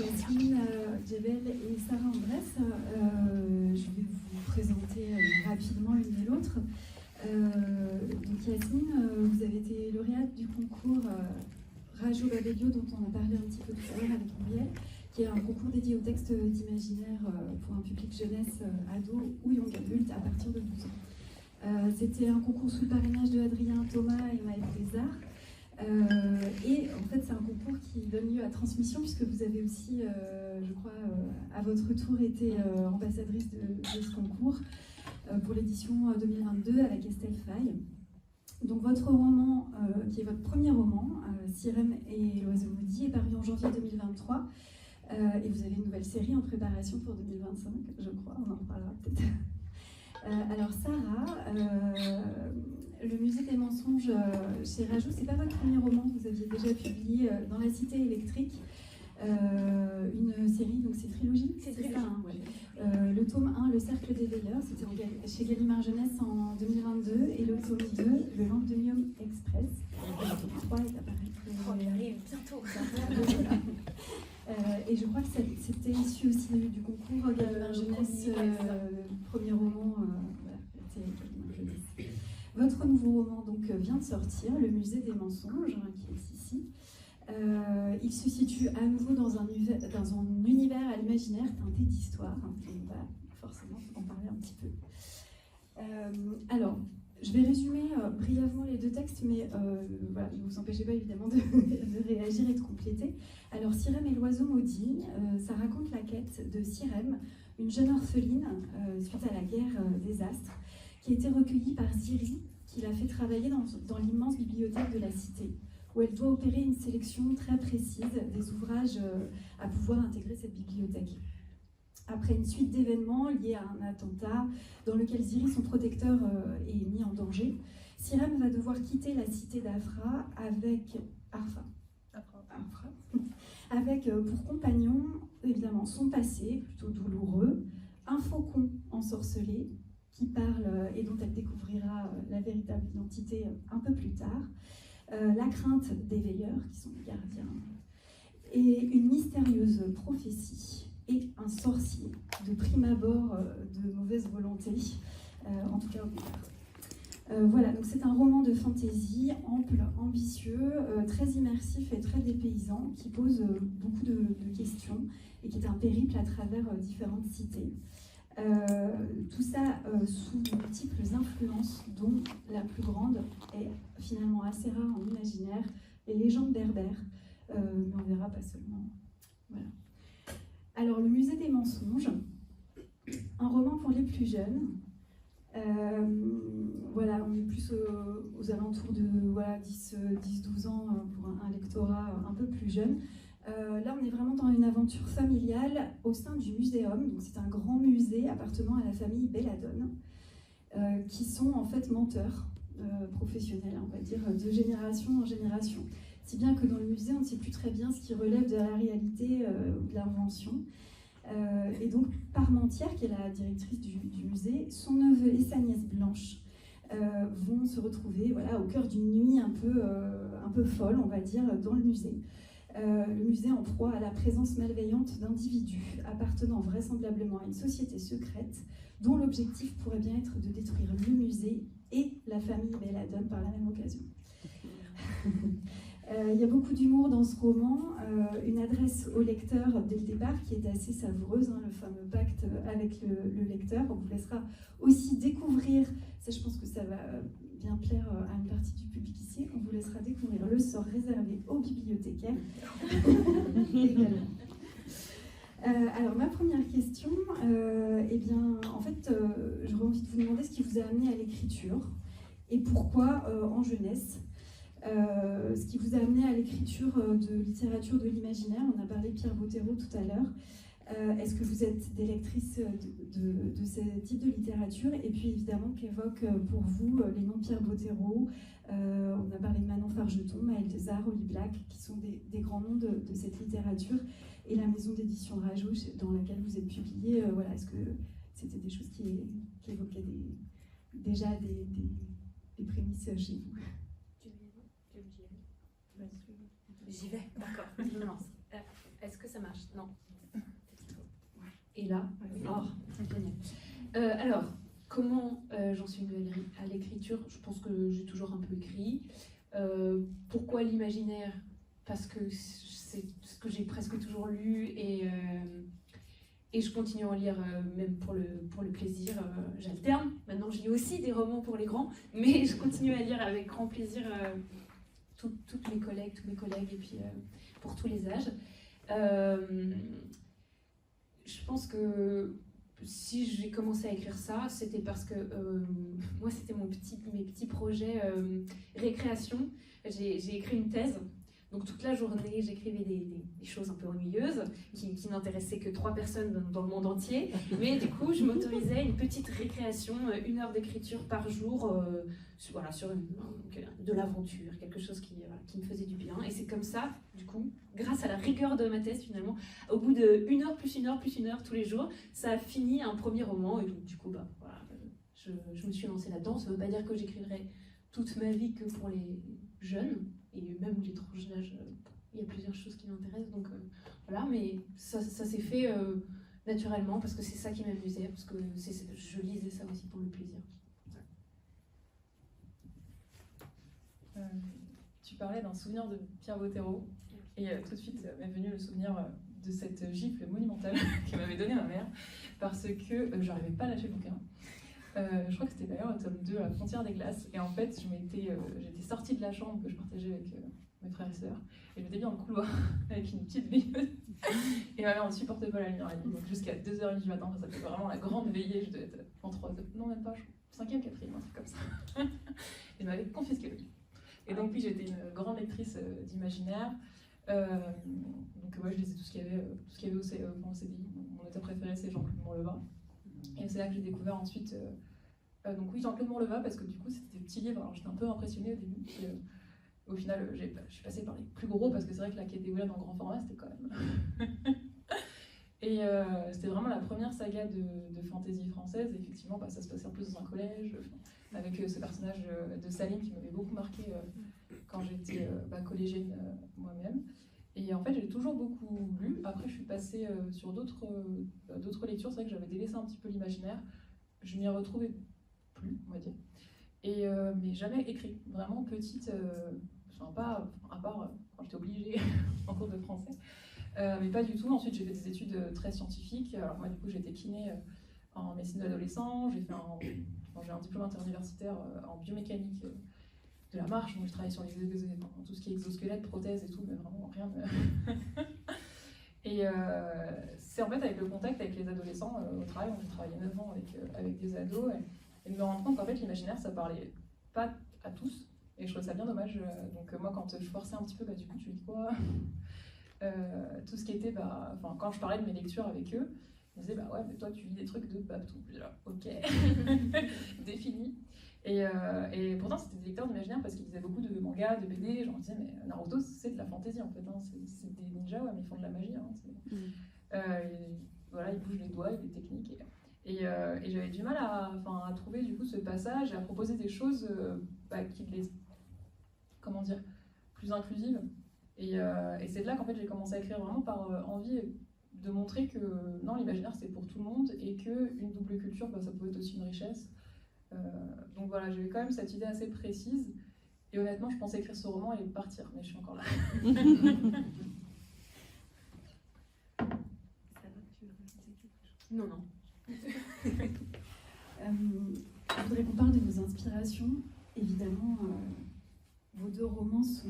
Yasmine Djebel et Sarah Andrès. Je vais vous présenter rapidement l'une et l'autre. Donc Yasmine, vous avez été lauréate du concours Rajo Babelio, dont on a parlé un petit peu tout à l'heure avec Muriel, qui est un concours dédié au texte d'imaginaire pour un public jeunesse, ado ou young adulte à partir de 12 ans. C'était un concours sous le parrainage de Adrien Thomas et Maëlle Bézard. Et en fait, c'est un concours qui donne lieu à transmission, puisque vous avez aussi, je crois, à votre tour été ambassadrice de ce concours pour l'édition 2022 avec Estelle Faye. Donc votre roman, qui est votre premier roman, Sirem et l'oiseau maudit, est paru en janvier 2023. Et vous avez une nouvelle série en préparation pour 2025, je crois, on en reparlera peut-être. Alors Sarah, le musée des mensonges chez Rajo, c'est pas votre premier roman, vous aviez déjà publié Dans la cité électrique, une série, donc c'est trilogie, c'est ça, hein, ouais. Le tome 1, Le cercle des veilleurs, c'était chez Gallimard Jeunesse en 2022, et le tome 2, Le Lantenium Express. Le tome 3 est apparu. Il arrive bientôt. Et je crois que c'était issu aussi du concours Gallimard Jeunesse, premier roman, voilà, c'est Gallimard Jeunesse. Votre nouveau roman donc, vient de sortir, Le musée des mensonges, hein, qui est ici. Il se situe à nouveau dans un univers à l'imaginaire teinté d'histoire. Hein, on va forcément en parler un petit peu. Alors, je vais résumer brièvement les deux textes, mais voilà, ne vous empêchez pas évidemment de réagir et de compléter. Alors, Sirem et l'oiseau maudit, ça raconte la quête de Sirem, une jeune orpheline suite à la guerre des astres, qui a été recueillie par Ziri, qui l'a fait travailler dans l'immense bibliothèque de la cité, où elle doit opérer une sélection très précise des ouvrages à pouvoir intégrer cette bibliothèque. Après une suite d'événements liés à un attentat dans lequel Ziri, son protecteur, est mis en danger, Sirem va devoir quitter la cité d'Afra avec pour compagnon, évidemment, son passé, plutôt douloureux, un faucon ensorcelé qui parle et dont elle découvrira la véritable identité un peu plus tard, la crainte des veilleurs, qui sont les gardiens, et une mystérieuse prophétie, et un sorcier de prime abord de mauvaise volonté, en tout cas au départ. Voilà, donc c'est un roman de fantaisie ample, ambitieux, très immersif et très dépaysant, qui pose beaucoup de questions et qui est un périple à travers différentes cités. Tout ça sous multiples influences, dont la plus grande est finalement assez rare en imaginaire, les légendes berbères, mais on verra pas seulement. Voilà. Alors, Le musée des mensonges, un roman pour les plus jeunes. Voilà, on est plus aux alentours de 10-12 ans pour un lectorat un peu plus jeune. Là, on est vraiment dans une aventure familiale au sein du muséum. Donc, c'est un grand musée appartenant à la famille Belladone, qui sont en fait menteurs professionnels, on va dire, de génération en génération. Si bien que dans le musée, on ne sait plus très bien ce qui relève de la réalité ou de l'invention. Et donc, Parmentière, qui est la directrice du musée, son neveu et sa nièce Blanche vont se retrouver au cœur d'une nuit un peu folle, on va dire, dans le musée. Le musée en proie à la présence malveillante d'individus appartenant vraisemblablement à une société secrète dont l'objectif pourrait bien être de détruire le musée et la famille Belladone par la même occasion. Il y a beaucoup d'humour dans ce roman, une adresse au lecteur dès le départ qui est assez savoureuse, hein, le fameux pacte avec le lecteur. On vous laissera aussi découvrir, ça je pense que ça va bien plaire à une partie du public ici, on vous laissera découvrir le sort réservé aux bibliothécaires également. Alors ma première question, en fait, j'aurais envie de vous demander ce qui vous a amené à l'écriture et pourquoi en jeunesse. Ce qui vous a amené à l'écriture de littérature de l'imaginaire, on a parlé de Pierre Bottero tout à l'heure. Est-ce que vous êtes des lectrices de ce type de littérature? Et puis évidemment, qu'évoquent pour vous les noms de Pierre Bottero, on a parlé de Manon Fargeton, Maëlle Bézard, Holly Black, qui sont des grands noms de cette littérature, et la maison d'édition Rajo dans laquelle vous êtes publiée. Voilà, est-ce que c'était des choses qui évoquaient déjà des prémices chez vous? J'y vais, d'accord, je me lance. Est-ce que ça marche? Non. Et là? Oh, génial. Alors, comment j'en suis venue à l'écriture? Je pense que j'ai toujours un peu écrit. Pourquoi l'imaginaire? Parce que c'est ce que j'ai presque toujours lu et je continue à en lire même pour le plaisir. J'alterne. Maintenant, je lis aussi des romans pour les grands, mais je continue à lire avec grand plaisir toutes mes collègues, tous mes collègues, et puis pour tous les âges. Je pense que si j'ai commencé à écrire ça, c'était parce que moi, c'était mes petits projets récréation. J'ai écrit une thèse. Donc toute la journée, j'écrivais des choses un peu ennuyeuses qui n'intéressaient que 3 personnes dans le monde entier. Mais du coup, je m'autorisais une petite récréation, 1 heure d'écriture par jour, voilà, sur de l'aventure, quelque chose qui me faisait du bien. Et c'est comme ça, du coup, grâce à la rigueur de ma thèse finalement, au bout de 1 heure plus 1 heure plus 1 heure tous les jours, ça a fini un premier roman. Et donc du coup, voilà, je me suis lancée là-dedans. Ça ne veut pas dire que j'écriverai toute ma vie que pour les jeunes. Et même les tranches d'âge, il y a plusieurs choses qui m'intéressent, donc voilà, mais ça s'est fait naturellement, parce que c'est ça qui m'amusait, parce que je lisais ça aussi pour le plaisir. Tu parlais d'un souvenir de Pierre Bottero, et tout de suite m'est venu le souvenir de cette gifle monumentale que m'avait donnée ma mère, parce que j'arrivais pas à lâcher le bouquin. Je crois que c'était d'ailleurs le tome 2, La frontière des glaces. Et en fait, j'étais sortie de la chambre que je partageais avec mes frères et sœurs. Et je m'étais mis dans le couloir avec une petite veilleuse. Et ma mère ne supportait pas la lumière à nuit. Donc jusqu'à 2h30 du matin, ça fait vraiment la grande veillée. Je devais être en 3h, non même pas, 5e, 4e, un truc comme ça. Et elle m'avait confisqué le livre. Et donc oui, j'étais une grande lectrice d'imaginaire. Donc ouais, je lisais tout ce qu'il y avait au CDI. Mon auteur préféré, c'est Jean-Claude Morleva. Et c'est là que j'ai découvert ensuite, donc oui, Jean-Claude Morleva, parce que du coup c'était des petits livres, alors j'étais un peu impressionnée au début, puis au final je suis passée par les plus gros, parce que c'est vrai que la Quête des Woulen en grand format, c'était quand même... Et c'était vraiment la première saga de fantasy française, et effectivement ça se passait en plus dans un collège, avec ce personnage de Saline qui m'avait beaucoup marqué quand j'étais collégienne moi-même. Et en fait, j'ai toujours beaucoup lu. Après, je suis passée sur d'autres lectures. C'est vrai que j'avais délaissé un petit peu l'imaginaire. Je m'y retrouvais plus, on va dire. Et, mais jamais écrit. Vraiment petite, pas à part quand j'étais obligée en cours de français. Mais pas du tout. Ensuite, j'ai fait des études très scientifiques. Alors moi, du coup, j'ai été kiné en médecine de l'adolescent. J'ai un diplôme interuniversitaire en biomécanique de la marche, donc je travaille sur tout ce qui est exosquelette, prothèses et tout, mais vraiment rien de... Et c'est en fait avec le contact avec les adolescents au travail, j'ai travaillé 9 ans avec des ados, et de me rendre compte qu'en fait l'imaginaire ça parlait pas à tous, et je trouvais ça bien dommage. Donc moi quand je forçais un petit peu, du coup tu lis quoi, tout ce qui était, quand je parlais de mes lectures avec eux, ils me disaient ouais mais toi tu lis des trucs de Babtou, je disais ok, défini. Et pourtant c'était des lecteurs d'imaginaire parce qu'ils lisaient beaucoup de mangas, de BD. Genre, disais mais Naruto c'est de la fantaisie en fait, hein. C'est des ninjas, ouais, mais ils font de la magie, hein. Voilà, ils bougent les doigts, il y a des techniques, et j'avais du mal à trouver du coup ce passage et à proposer des choses qui les, comment dire, plus inclusives, et c'est de là qu'en fait j'ai commencé à écrire vraiment par envie de montrer que non, l'imaginaire c'est pour tout le monde, et qu'une double culture ça pouvait être aussi une richesse. Donc voilà, j'avais quand même cette idée assez précise, et honnêtement je pensais écrire ce roman et partir, mais je suis encore là. Non. Je voudrais qu'on parle de vos inspirations. Évidemment, vos 2 romans sont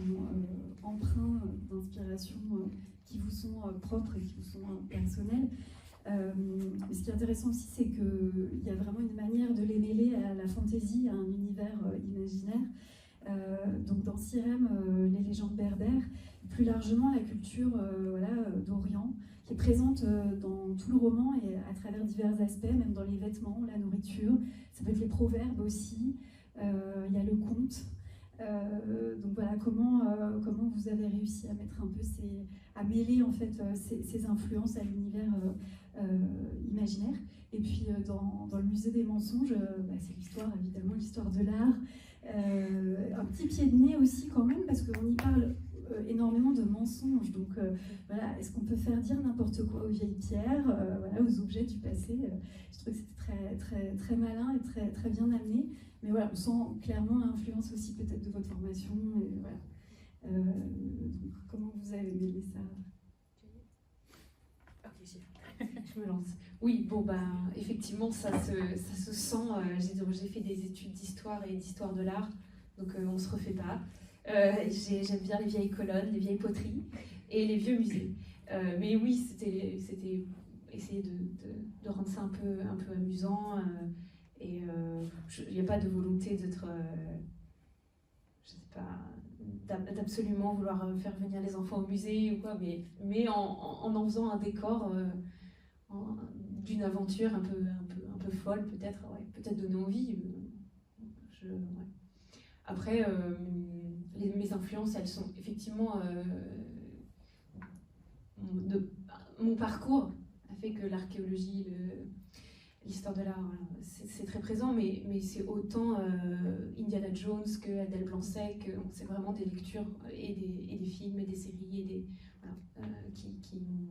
empreints d'inspirations qui vous sont propres et qui vous sont personnelles. Mais ce qui est intéressant aussi, c'est qu'il y a vraiment une manière de les mêler à la fantaisie, à un univers imaginaire. Donc dans Sirem, les légendes berbères, plus largement la culture d'Orient, qui est présente dans tout le roman et à travers divers aspects, même dans les vêtements, la nourriture, ça peut être les proverbes aussi, il y a le conte. Donc voilà, comment vous avez réussi à mettre un peu à mêler en fait ces influences à l'univers imaginaire. Et puis dans le musée des mensonges, c'est l'histoire, évidemment, l'histoire de l'art. Un petit pied de nez aussi quand même, parce qu'on y parle énormément de mensonges juge. Donc voilà, est-ce qu'on peut faire dire n'importe quoi aux vieilles pierres, voilà, aux objets du passé. Je trouve que c'était très, très, très malin et très, très bien amené. Mais voilà, on sent clairement l'influence aussi peut-être de votre formation. Et voilà. Donc, comment vous avez aimé ça? Je me lance. Oui, bon, effectivement, ça se sent. J'ai fait des études d'histoire et d'histoire de l'art, donc on ne se refait pas. J'aime bien les vieilles colonnes, les vieilles poteries et les vieux musées. Mais oui, c'était essayer de rendre ça un peu amusant. Il n'y a pas de volonté d'être, je sais pas, d'absolument vouloir faire venir les enfants au musée ou quoi, mais en faisant un décor d'une aventure un peu folle, peut-être, ouais, peut-être donner envie. Ouais. Après, mes influences, elles sont effectivement mon parcours a fait que l'archéologie, l'histoire de l'art, voilà, c'est très présent, mais c'est autant Indiana Jones que Adèle Blanc-Sec, c'est vraiment des lectures et des films et des séries et qui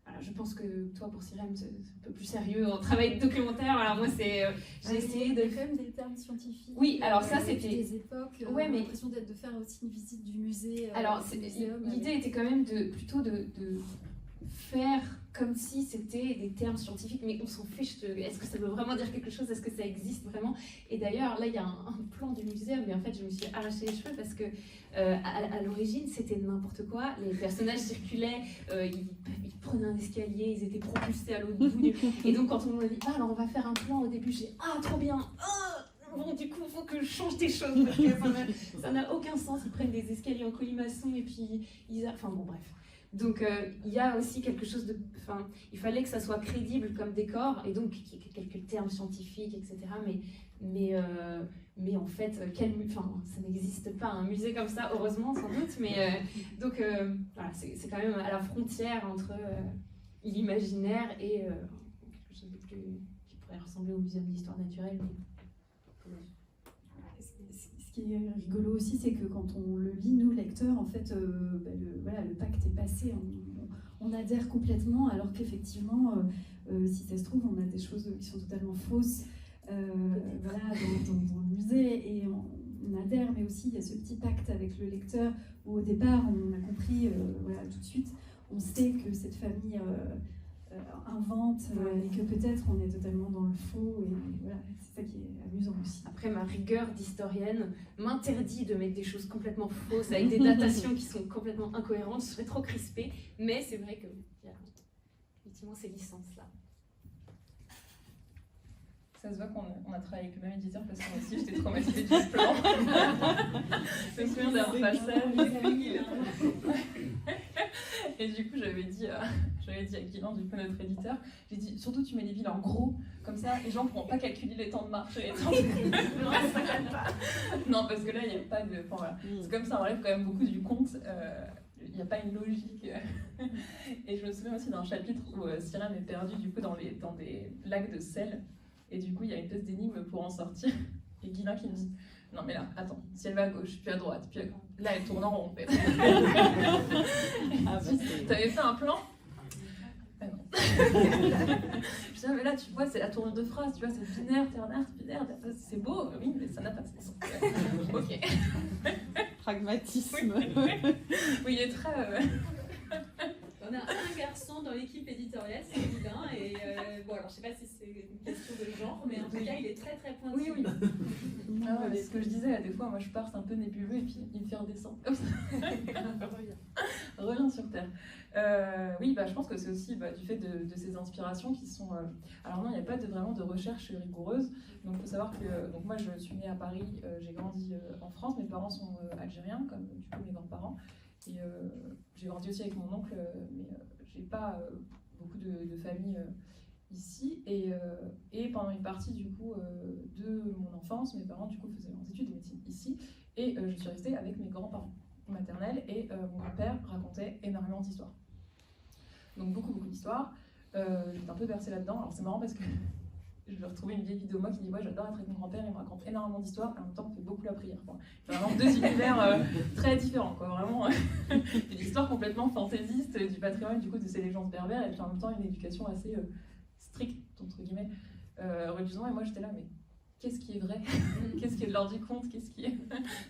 voilà, je pense que toi, pour Sirène, c'est un peu plus sérieux en travail de documentaire. Alors moi, j'ai essayé de... quand même des termes scientifiques. Oui, alors ça, c'était... des époques, ouais, mais... l'impression de faire aussi une visite du musée. Alors, l'idée était quand même plutôt de faire comme si c'était des termes scientifiques, mais on s'en fiche. Est-ce que ça veut vraiment dire quelque chose? Est-ce que ça existe vraiment? Et d'ailleurs, là, il y a un plan du muséum, mais en fait, je me suis arraché les cheveux parce que à l'origine, c'était n'importe quoi. Les personnages circulaient, ils prenaient un escalier, ils étaient propulsés à l'autre bout. Et donc, quand on m'a dit, alors on va faire un plan, au début, j'ai trop bien. Bon, du coup, il faut que je change des choses parce que ça n'a aucun sens. Ils prennent des escaliers en colimaçon et puis enfin bon, bref. Donc il y a aussi quelque chose de... Enfin, il fallait que ça soit crédible comme décor, et donc qu'il y ait quelques termes scientifiques, etc. Mais en fait, ça n'existe pas un musée comme ça, heureusement, sans doute. Mais donc voilà, c'est quand même à la frontière entre l'imaginaire et quelque chose de plus... qui pourrait ressembler au Muséum d'histoire naturelle. Ce qui est rigolo aussi, c'est que quand on le lit, nous, lecteurs, en fait, le pacte est passé, on adhère complètement, alors qu'effectivement, si ça se trouve, on a des choses qui sont totalement fausses voilà, dans le musée, et on adhère, mais aussi il y a ce petit pacte avec le lecteur, où au départ, on a compris, voilà, tout de suite, on sait que cette famille invente, et que peut-être on est totalement dans le faux, et voilà, c'est ça qui est amusant aussi. Après, ma rigueur d'historienne m'interdit de mettre des choses complètement fausses avec des datations qui sont complètement incohérentes. Je serais trop crispée, mais c'est vrai qu'il y a effectivement ces licences-là. Ça se voit qu'on a travaillé avec le même éditeur parce que moi aussi j'étais traumatisée du plan. Je me souviens d'avoir fait ça. Et du coup j'avais dit à Guilain, du coup notre éditeur, j'ai dit surtout tu mets les villes en gros, comme ça les gens ne pourront pas calculer les temps de marche et les temps de... Non, parce que là il n'y a pas de... Enfin, voilà. C'est comme ça, on enlève quand même beaucoup du compte. Il n'y a pas une logique. Et je me souviens aussi d'un chapitre où Sirène est perdue du coup dans des lacs de sel. Et du coup, il y a une espèce d'énigme pour en sortir. Et Guilain qui me dit, non mais là, attends, si elle va à gauche, puis à droite, puis là elle tourne en rond. T'avais fait un plan? Ah non. Je dis, mais là tu vois, c'est la tournure de phrase, tu vois, c'est binaire, ternaire, binaire, c'est beau, oui, mais ça n'a pas de sens. Ok. Pragmatisme. Oui, il est très... On a un garçon dans l'équipe éditoriale, c'est Guilain, et bon alors je sais pas si c'est une question de genre, mais en tout cas il est très très pointu. Oui. Ah ouais, ce que je disais, des fois moi je pars, c'est un peu nébuleux et puis il me fait redescendre comme ça. Reviens sur terre. Oui, je pense que c'est aussi du fait de ces inspirations qui sont... Alors non, il n'y a pas vraiment de recherche rigoureuse. Donc il faut savoir que moi je suis née à Paris, j'ai grandi en France, mes parents sont algériens, comme du coup mes grands-parents. Et j'ai grandi aussi avec mon oncle, mais j'ai pas beaucoup de famille ici. Et pendant une partie du coup de mon enfance, mes parents du coup faisaient leurs études de médecine ici, et je suis restée avec mes grands-parents maternels, et mon grand-père racontait énormément d'histoires. Donc beaucoup d'histoires. J'étais un peu bercée là-dedans. Alors c'est marrant parce que je vais retrouver une vieille vidéo de moi qui dit ouais, j'adore être avec mon grand-père, il me raconte énormément d'histoires, et en même temps on fait beaucoup la prière. Quoi. C'est vraiment deux univers très différents, quoi. Vraiment une histoire complètement fantaisiste du patrimoine du coup de ces légendes berbères, et puis en même temps une éducation assez stricte entre guillemets religieusement. Et moi j'étais là, mais qu'est-ce qui est vrai, qu'est-ce qui est de l'ordre du conte, qu'est-ce qui est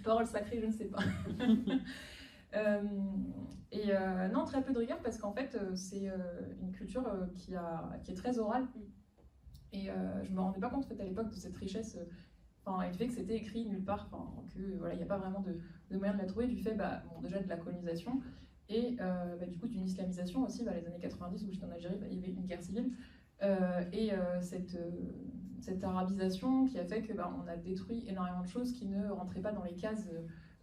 parole sacrée, je ne sais pas. Non, très peu de rigueur parce qu'en fait c'est une culture qui est très orale. Et je me rendais pas compte en fait, à l'époque de cette richesse, et du fait que c'était écrit nulle part, que voilà, il n'y a pas vraiment de moyen de la trouver, du fait déjà de la colonisation et du coup d'une islamisation aussi, les années 90 où j'étais en Algérie, il y avait une guerre civile cette arabisation qui a fait que on a détruit énormément de choses qui ne rentraient pas dans les cases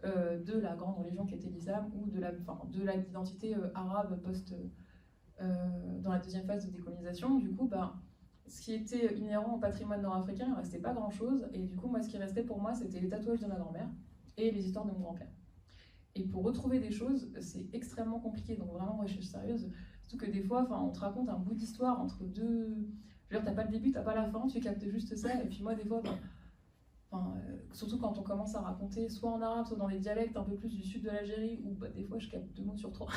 de la grande religion qui était l'islam ou de l'identité arabe dans la deuxième phase de décolonisation. Du coup, ce qui était inhérent au patrimoine nord-africain, il ne restait pas grand-chose. Et du coup, moi, ce qui restait pour moi, c'était les tatouages de ma grand-mère et les histoires de mon grand-père. Et pour retrouver des choses, c'est extrêmement compliqué. Donc vraiment, recherche sérieuse. Surtout que des fois, on te raconte un bout d'histoire entre deux... Je veux dire, t'as pas le début, t'as pas la fin, tu captes juste ça. Et puis moi, des fois, surtout quand on commence à raconter soit en arabe, soit dans des dialectes un peu plus du sud de l'Algérie, où des fois, je capte 2 mots sur 3.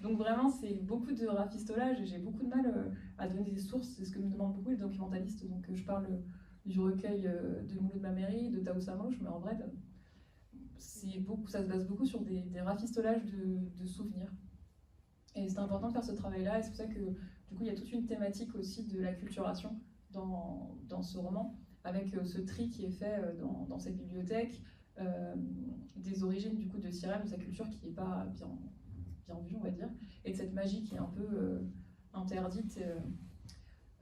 Donc vraiment, c'est beaucoup de rafistolage et j'ai beaucoup de mal à donner des sources. C'est ce que me demandent beaucoup les documentalistes. Donc je parle du recueil de Mouloud Mameri, de Taous Samouche, mais en vrai, ça se base beaucoup sur des rafistolages de souvenirs. Et c'est important de faire ce travail-là, et c'est pour ça que du coup il y a toute une thématique aussi de l'acculturation dans ce roman, avec ce tri qui est fait dans cette bibliothèque, des origines du coup de Sirem, de sa culture qui n'est pas bien vue, on va dire, et de cette magie qui est un peu interdite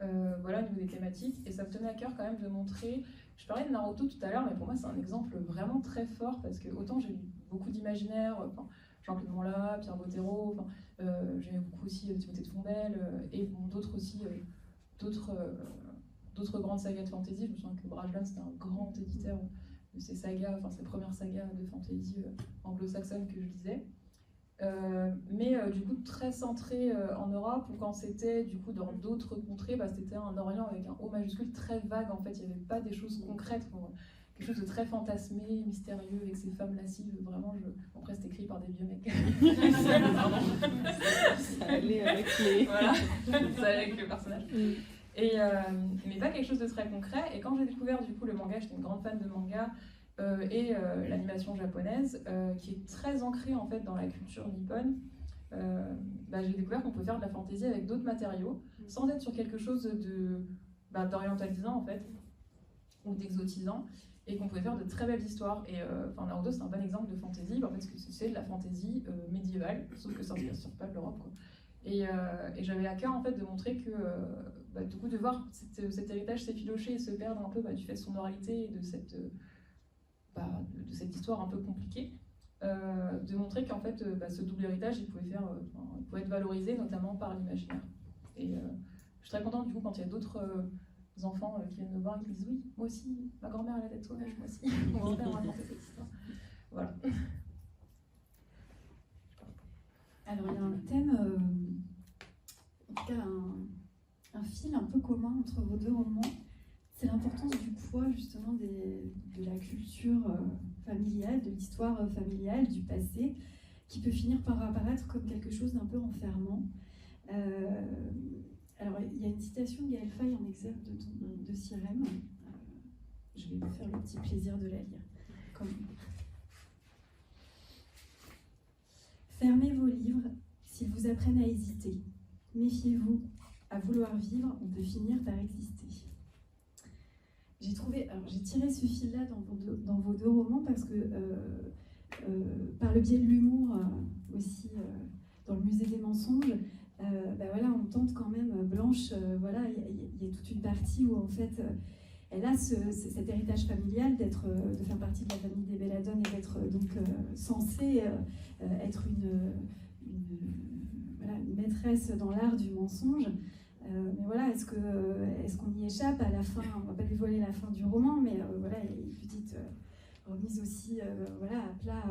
au niveau des thématiques. Et ça me tenait à cœur quand même de montrer, je parlais de Naruto tout à l'heure, mais pour moi c'est un exemple vraiment très fort, parce que autant j'ai lu beaucoup d'imaginaire, Jean-Claude Monla, Pierre Bottero, j'aimais beaucoup aussi Timothée de Fombelle, et d'autres aussi, d'autres grandes sagas de fantasy. Je me souviens que Brajlon, c'était un grand éditeur de ces sagas, ces premières sagas de fantasy anglo-saxonne que je lisais. Mais du coup très centré en Europe, ou quand c'était du coup dans d'autres contrées, c'était un Orient avec un O majuscule très vague en fait, il n'y avait pas des choses concrètes, quelque chose de très fantasmé, mystérieux, avec ces femmes lascives, vraiment, après c'était écrit par des vieux mecs. Ça allait avec les... Voilà, ça allait avec le personnage. Mais pas quelque chose de très concret, et quand j'ai découvert du coup le manga, j'étais une grande fan de manga, et l'animation japonaise, qui est très ancrée en fait dans la culture nippone, j'ai découvert qu'on peut faire de la fantaisie avec d'autres matériaux, sans être sur quelque chose d'orientalisant en fait, ou d'exotisant, et qu'on pouvait faire de très belles histoires. Et Naruto, c'est un bon exemple de fantaisie, parce que c'est de la fantaisie médiévale, sauf que ça ne se pas de l'Europe, quoi. Et j'avais à cœur en fait de montrer que du coup de voir cet héritage s'effilocher et se perdre un peu du fait de son oralité et de cette histoire un peu compliquée, de montrer qu'en fait ce double héritage il pouvait être valorisé notamment par l'imaginaire. Et je suis très contente du coup quand il y a d'autres enfants qui viennent me voir et qui disent oui, moi aussi, ma grand-mère elle a tête sauvage, moi aussi, mon grand-père m'a raconté cette histoire. Voilà. Alors il y a un thème, en tout cas un fil un peu commun entre vos deux romans, c'est l'importance du poids justement de la culture familiale, de l'histoire familiale, du passé, qui peut finir par apparaître comme quelque chose d'un peu enfermant. Alors il y a une citation de Gaël Faye en exergue de Sirem. Je vais vous faire le petit plaisir de la lire. Fermez vos livres s'ils vous apprennent à hésiter. Méfiez-vous, à vouloir vivre, on peut finir par exister. J'ai tiré ce fil-là dans vos deux romans parce que, par le biais de l'humour aussi, dans le musée des mensonges, on tente quand même, Blanche, il y a toute une partie où en fait, elle a cet héritage familial de faire partie de la famille des Belladone et d'être donc censée être une maîtresse dans l'art du mensonge. Mais voilà, est-ce qu'on y échappe à la fin? On va pas dévoiler la fin du roman, mais il y a une petite remise aussi à plat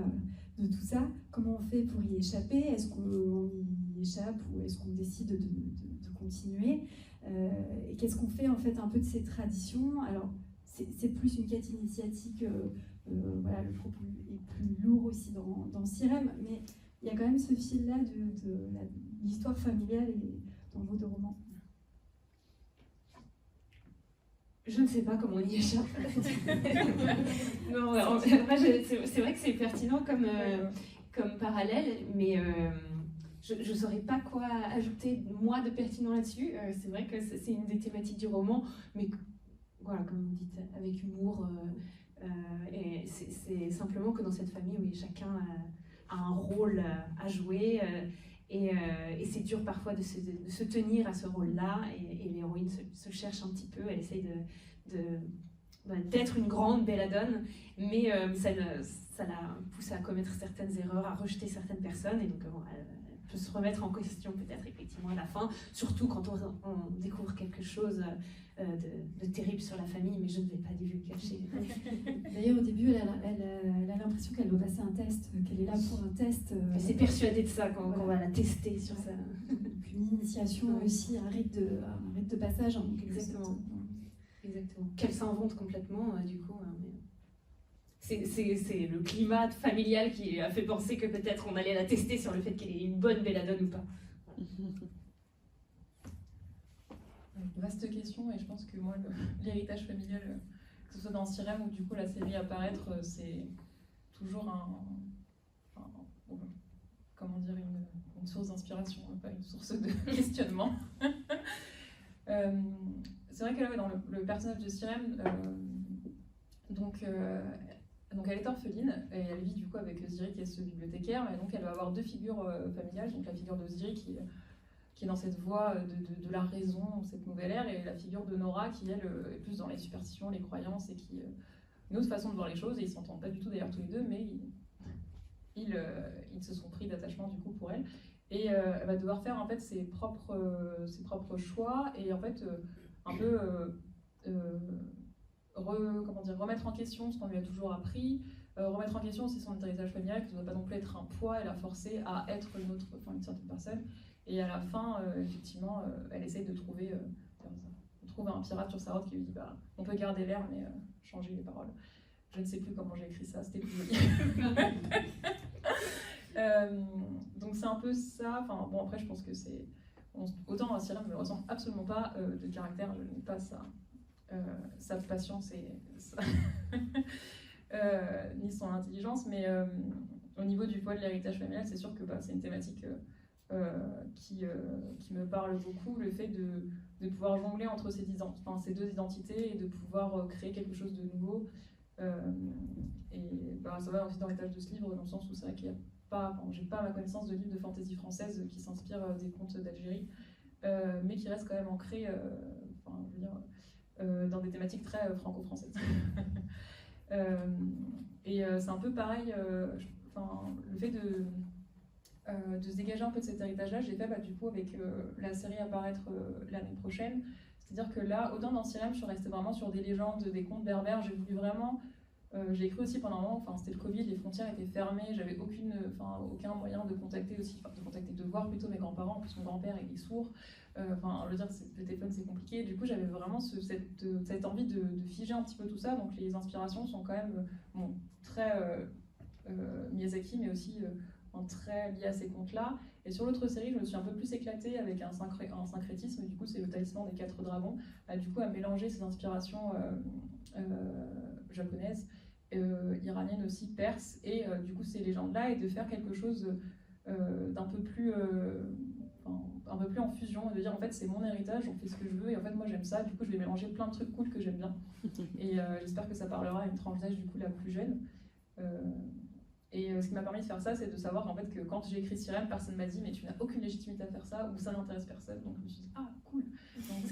de tout ça. Comment on fait pour y échapper? Est-ce qu'on y échappe ou est-ce qu'on décide de continuer et qu'est-ce qu'on fait en fait un peu de ces traditions. Alors c'est plus une quête initiatique, voilà, le propos est plus lourd aussi dans Sirem, mais il y a quand même ce fil-là de l'histoire familiale dans vos deux romans. Je ne sais pas comment on y échappe. Non, c'est vrai que c'est pertinent comme parallèle, mais je ne saurais pas quoi ajouter, moi, de pertinent là-dessus. C'est vrai que c'est une des thématiques du roman, mais voilà, comme vous dites, avec humour. Et c'est simplement que dans cette famille, oui, chacun a un rôle à jouer. Et c'est dur parfois de se tenir à ce rôle-là. Et l'héroïne se cherche un petit peu, elle essaye d'être une grande belladone, mais ça la pousse à commettre certaines erreurs, à rejeter certaines personnes. Et donc, elle peut se remettre en question peut-être effectivement à la fin, surtout quand on découvre quelque chose de terrible sur la famille, mais je ne vais pas divulgacher. D'ailleurs, au début, elle a l'impression qu'elle doit passer un test, qu'elle est là pour un test. Elle s'est persuadée de ça quand on va la tester sur ça. Donc, une initiation aussi, un rite de passage. Hein, Exactement. Exactement. Qu'elle s'invente complètement, du coup. Mais c'est le climat familial qui a fait penser que peut-être on allait la tester sur le fait qu'elle est une bonne belladone ou pas. Vaste question, et je pense que moi, l'héritage familial, que ce soit dans Sirem ou du coup la série apparaître, c'est toujours comment dire, une source d'inspiration, pas une source de questionnement. C'est vrai que là, dans le personnage de Sirem, donc elle est orpheline et elle vit du coup avec Ziri qui est ce bibliothécaire, et donc elle va avoir deux figures familiales, donc la figure de Ziri qui est dans cette voie de la raison, cette nouvelle ère, et la figure de Nora qui, elle, est plus dans les superstitions, les croyances, et qui une autre façon de voir les choses, et ils s'entendent pas du tout d'ailleurs tous les deux, mais ils se sont pris d'attachement du coup pour elle, et elle va devoir faire en fait ses propres choix, et en fait un peu remettre en question ce qu'on lui a toujours appris, remettre en question aussi son héritage familial, qui ne doit pas non plus être un poids et la forcer à être une certaine personne. Et à la fin, effectivement, elle essaye de trouver un pirate sur sa route qui lui dit on peut garder l'air, mais changer les paroles. Je ne sais plus comment j'ai écrit ça, c'était plus joli. Donc c'est un peu ça. Enfin, bon, après, je pense que c'est. Autant Sirem ne me ressemble absolument pas de caractère, je n'ai pas sa patience et ni son intelligence, mais au niveau du poids de l'héritage familial, c'est sûr que c'est une thématique qui me parle beaucoup, le fait de pouvoir jongler entre ces deux identités et de pouvoir créer quelque chose de nouveau. Et ça va aussi dans l'héritage de ce livre, dans le sens où c'est vrai qu'il n'y a pas, j'ai pas à ma connaissance de livre de fantasy française qui s'inspire des contes d'Algérie, mais qui reste quand même ancré dans des thématiques très franco-françaises. Et c'est un peu pareil, le fait de se dégager un peu de cet héritage-là, j'ai fait du coup avec la série apparaître l'année prochaine. C'est-à-dire que là, autant dans Sirem, je suis restée vraiment sur des légendes, des contes berbères. J'ai voulu vraiment, j'ai écrit aussi pendant un moment, c'était le Covid, les frontières étaient fermées, j'avais aucun moyen de contacter, de voir plutôt mes grands-parents. En plus, mon grand-père il est sourd. Je veux dire, le téléphone c'est compliqué. Du coup, j'avais vraiment cette envie de figer un petit peu tout ça. Donc les inspirations sont quand même très Miyazaki, mais aussi très lié à ces contes-là. Et sur l'autre série, je me suis un peu plus éclatée avec un syncrétisme, du coup c'est le talisman des 4 dragons, à mélanger ces inspirations japonaises, iraniennes aussi, perses, et du coup ces légendes-là, et de faire quelque chose d'un peu plus en fusion, et de dire en fait c'est mon héritage, on fait ce que je veux, et en fait moi j'aime ça, du coup je vais mélanger plein de trucs cool que j'aime bien. Et j'espère que ça parlera à une tranche d'âge du coup la plus jeune. Et ce qui m'a permis de faire ça, c'est de savoir en fait que quand j'ai écrit Sirem, personne m'a dit mais tu n'as aucune légitimité à faire ça, ou ça n'intéresse personne. Donc je me suis dit ah cool. Donc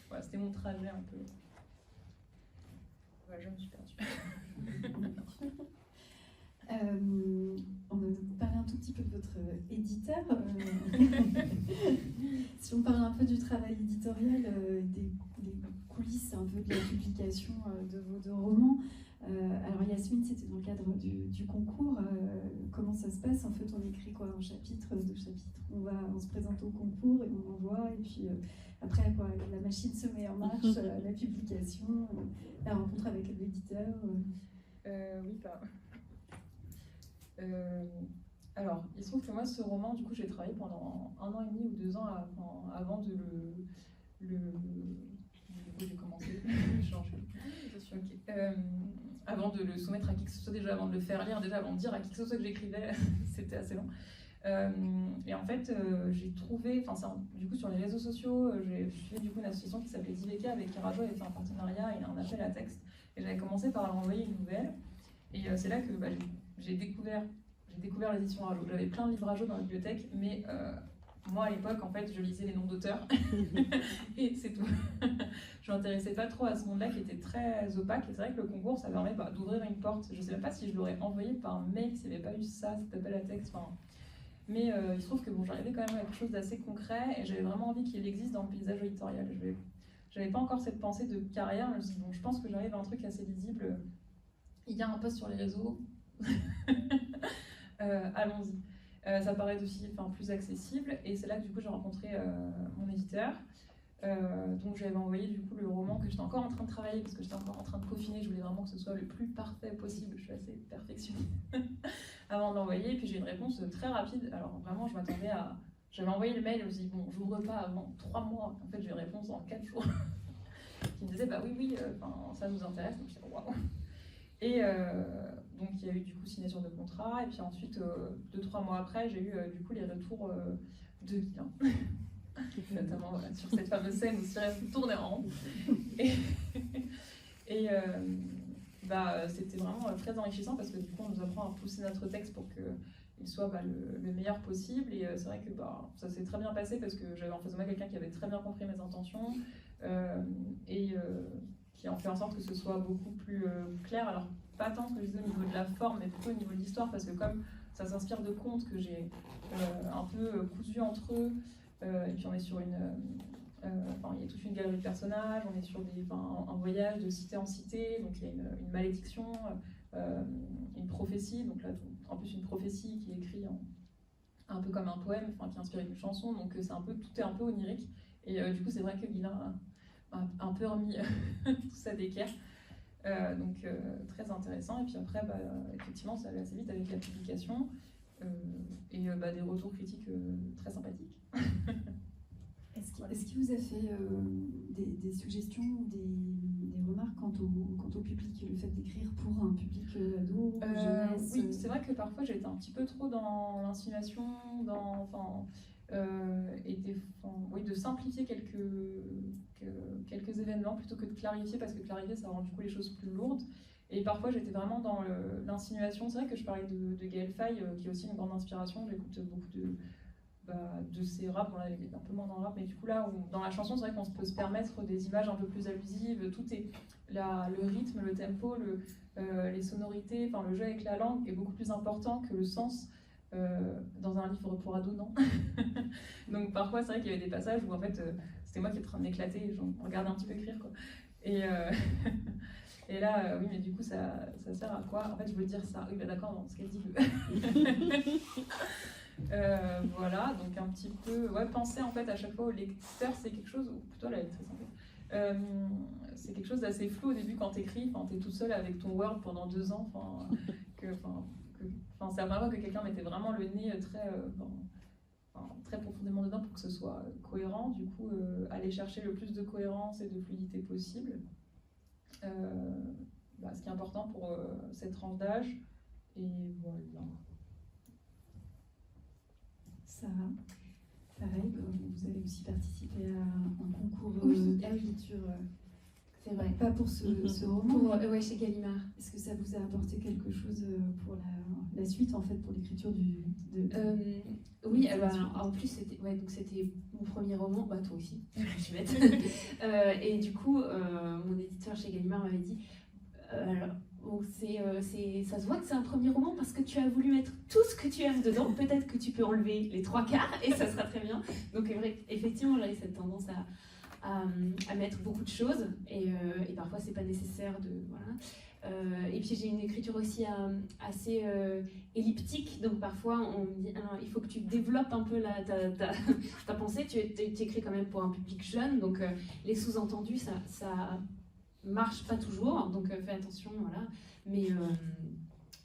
voilà, c'était mon trajet un peu. Ouais, je me suis perdue. On va parler un tout petit peu de votre éditeur. Si on parle un peu du travail éditorial, des coulisses un peu de la publication de vos deux romans. Alors Yasmine, c'était dans le cadre du concours. Comment ça se passe? En fait, on écrit quoi? Un chapitre, 2 chapitres. On se présente au concours et on envoie. Et puis après, quoi, la machine se met en marche, la publication, la rencontre avec l'éditeur. Oui, bah. Alors, il se trouve que moi, ce roman, du coup, j'ai travaillé pendant 1 an et demi ou 2 ans avant de j'ai commencé. Avant de le soumettre à qui que ce soit, déjà avant de le faire lire, déjà avant de dire à qui que ce soit que j'écrivais, c'était assez long. Et en fait, j'ai trouvé, du coup sur les réseaux sociaux, j'ai suivi du coup une association qui s'appelait Diveka, avec qui Rajo avait fait un partenariat et un appel à texte. Et j'avais commencé par leur envoyer une nouvelle. Et c'est là que j'ai découvert l'édition Rajo. J'avais plein de livres Rajo dans la bibliothèque, mais moi à l'époque, en fait, je lisais les noms d'auteurs et c'est tout. Je m'intéressais pas trop à ce monde-là qui était très opaque. Et c'est vrai que le concours, ça permet d'ouvrir une porte. Je sais même pas si je l'aurais envoyé par mail s'il n'y avait pas eu ça, cet appel à texte. Mais il se trouve que j'arrivais quand même à quelque chose d'assez concret et j'avais vraiment envie qu'il existe dans le paysage éditorial. J'avais pas encore cette pensée de carrière. Je me suis dit, bon, je pense que j'arrive à un truc assez lisible. Il y a un post sur les réseaux. Allons-y. Ça paraît aussi plus accessible et c'est là que du coup j'ai rencontré mon éditeur. Donc j'avais envoyé du coup le roman que j'étais encore en train de travailler parce que j'étais encore en train de peaufiner, je voulais vraiment que ce soit le plus parfait possible, je suis assez perfectionniste avant de l'envoyer, et puis j'ai une réponse très rapide. Alors vraiment je m'attendais à... J'avais envoyé le mail, je me suis dit bon, j'ouvre pas avant 3 mois, en fait j'ai une réponse en 4 jours qui me disait bah oui, ça nous intéresse, donc je disais waouh. Et donc il y a eu du coup signature de contrat, et puis ensuite 2-3 mois après j'ai eu du coup les retours de Guilain. Notamment sur cette fameuse scène où Cyril tournait en rond. Et c'était vraiment très enrichissant parce que du coup on nous apprend à pousser notre texte pour qu'il soit le meilleur possible. Et c'est vrai que ça s'est très bien passé parce que j'avais en face de moi quelqu'un qui avait très bien compris mes intentions et qui a fait en sorte que ce soit beaucoup plus clair. Alors pas tant que je disais au niveau de la forme, mais plutôt au niveau de l'histoire, parce que comme ça s'inspire de contes que j'ai un peu cousus entre eux. Et puis on est sur il y a toute une galerie de personnages, on est sur un voyage de cité en cité, donc il y a une malédiction, une prophétie, donc là en plus une prophétie qui est écrite un peu comme un poème, qui est inspiré d'une chanson, donc tout est un peu onirique, et du coup c'est vrai que Guilain a un peu remis tout ça d'équerre, donc très intéressant. Et puis après effectivement ça allait assez vite avec la publication. Et des retours critiques très sympathiques. Est-ce qu'il vous a fait des suggestions ou des remarques quant au public, le fait d'écrire pour un public ado, jeunesse? Oui, c'est vrai que parfois j'ai été un petit peu trop dans l'insinuation, de simplifier quelques événements plutôt que de clarifier, parce que clarifier ça rend du coup les choses plus lourdes. Et parfois j'étais vraiment dans l'insinuation. C'est vrai que je parlais de Gaël Faye, qui est aussi une grande inspiration. J'écoute beaucoup de ses raps, bon là il est un peu moins dans le rap, mais du coup là dans la chanson c'est vrai qu'on peut se permettre des images un peu plus allusives. Tout est le rythme, le tempo, les sonorités, le jeu avec la langue est beaucoup plus important que le sens dans un livre pour ados, non. Donc parfois c'est vrai qu'il y avait des passages où en fait c'était moi qui étais en train de m'éclater et je regardais un petit peu écrire quoi. Et là, oui, mais du coup, ça sert à quoi? En fait, je veux dire ça. Oui, d'accord, dans ce qu'elle dit. Voilà, donc un petit peu... penser en fait à chaque fois au lecteur, c'est quelque chose... Ou plutôt à la lectrice, en fait. C'est quelque chose d'assez flou au début quand t'écris. T'es tout seul avec ton Word pendant 2 ans. C'est la première fois que quelqu'un mettait vraiment le nez très profondément dedans pour que ce soit cohérent. Du coup, aller chercher le plus de cohérence et de fluidité possible. Ce qui est important pour cette tranche d'âge. Et voilà. Sarah, pareil, vous avez aussi participé à un concours d'écriture. C'est vrai. Pas pour ce roman. Chez Gallimard. Est-ce que ça vous a apporté quelque chose pour la suite, en fait, pour l'écriture Oui, en plus c'était mon premier roman, toi aussi, je suis bête. Et du coup, mon éditeur chez Gallimard m'avait dit ça se voit que c'est un premier roman parce que tu as voulu mettre tout ce que tu aimes dedans. Peut-être que tu peux enlever les 3/4 et ça sera très bien. Donc effectivement, j'avais cette tendance à mettre beaucoup de choses et parfois c'est pas nécessaire de... Voilà. Et puis j'ai une écriture aussi assez elliptique, donc parfois on me dit il faut que tu développes un peu ta pensée. Tu écris quand même pour un public jeune, donc les sous-entendus ça marche pas toujours, donc fais attention, voilà. Mais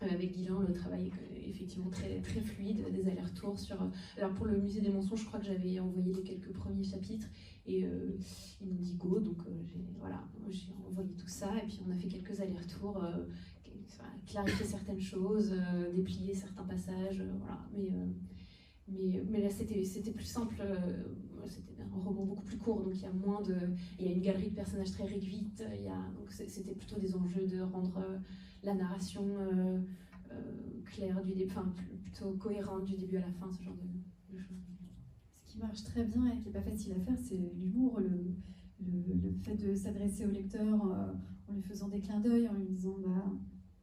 avec Guilain, le travail est effectivement très, très fluide, des allers-retours sur... Alors pour le musée des mensonges, je crois que j'avais envoyé les quelques premiers chapitres et ils m'ont dit go, donc j'ai envoyé tout ça et puis on a fait quelques allers-retours, clarifier certaines choses, déplier certains passages, voilà. Mais là c'était plus simple, c'était un roman beaucoup plus court, donc il y a moins de... Il y a une galerie de personnages très réduite, donc c'était plutôt des enjeux de rendre la narration claire du début, enfin plutôt cohérente du début à la fin, ce genre de choses. Ce qui marche très bien et qui n'est pas facile à faire, c'est l'humour, le fait de s'adresser au lecteur en lui faisant des clins d'œil, en lui disant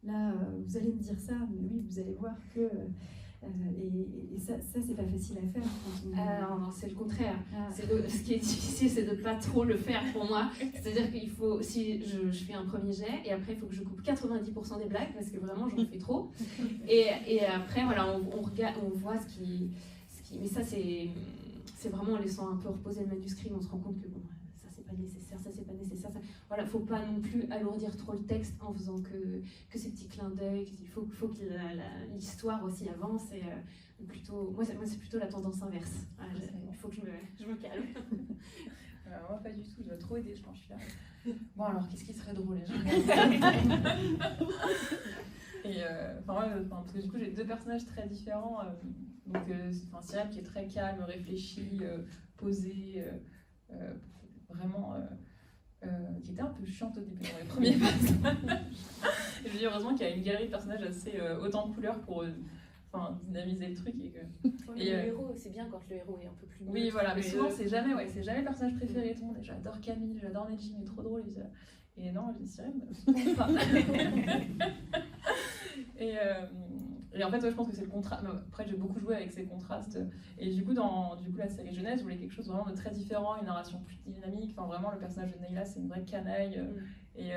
là, vous allez me dire ça, mais oui, vous allez voir que... et ça c'est pas facile à faire. Non, c'est le contraire. Ah. Ce qui est difficile, c'est de pas trop le faire pour moi. C'est-à-dire qu'il faut, si je fais un premier jet, et après il faut que je coupe 90% des blagues, parce que vraiment j'en fais trop. Et après, voilà, on regarde, on voit ce qui... Mais ça, c'est vraiment en laissant un peu reposer le manuscrit, on se rend compte que bon, ça c'est pas nécessaire, ça c'est pas nécessaire. Voilà, faut pas non plus alourdir trop le texte en faisant que ces petits clins d'œil. Il faut que l'histoire aussi avance. Et plutôt, moi c'est plutôt la tendance inverse. Voilà, il faut que je me calme. Moi pas du tout, je dois trop aider, je pense, je suis là. Bon alors, qu'est-ce qui serait drôle Et parce que du coup j'ai deux personnages très différents. Donc Cyrielle qui est très calme, réfléchi, posé, vraiment... qui était un peu chiante au début dans les premiers passages. Et je dis heureusement qu'il y a une galerie de personnages assez haute en couleur pour dynamiser le truc. Le héros, c'est bien quand le héros est un peu plus... Oui, voilà, mais souvent c'est jamais le personnage préféré de tout le monde. J'adore Camille, j'adore Neji, mais trop drôle. Et non, je dis Cyrielle, pas. Et en fait, je pense que c'est le contraste. Après, j'ai beaucoup joué avec ces contrastes. Et du coup, la série jeunesse, je voulais quelque chose vraiment de très différent, une narration plus dynamique. Enfin, vraiment, le personnage de Neyla, c'est une vraie canaille. Et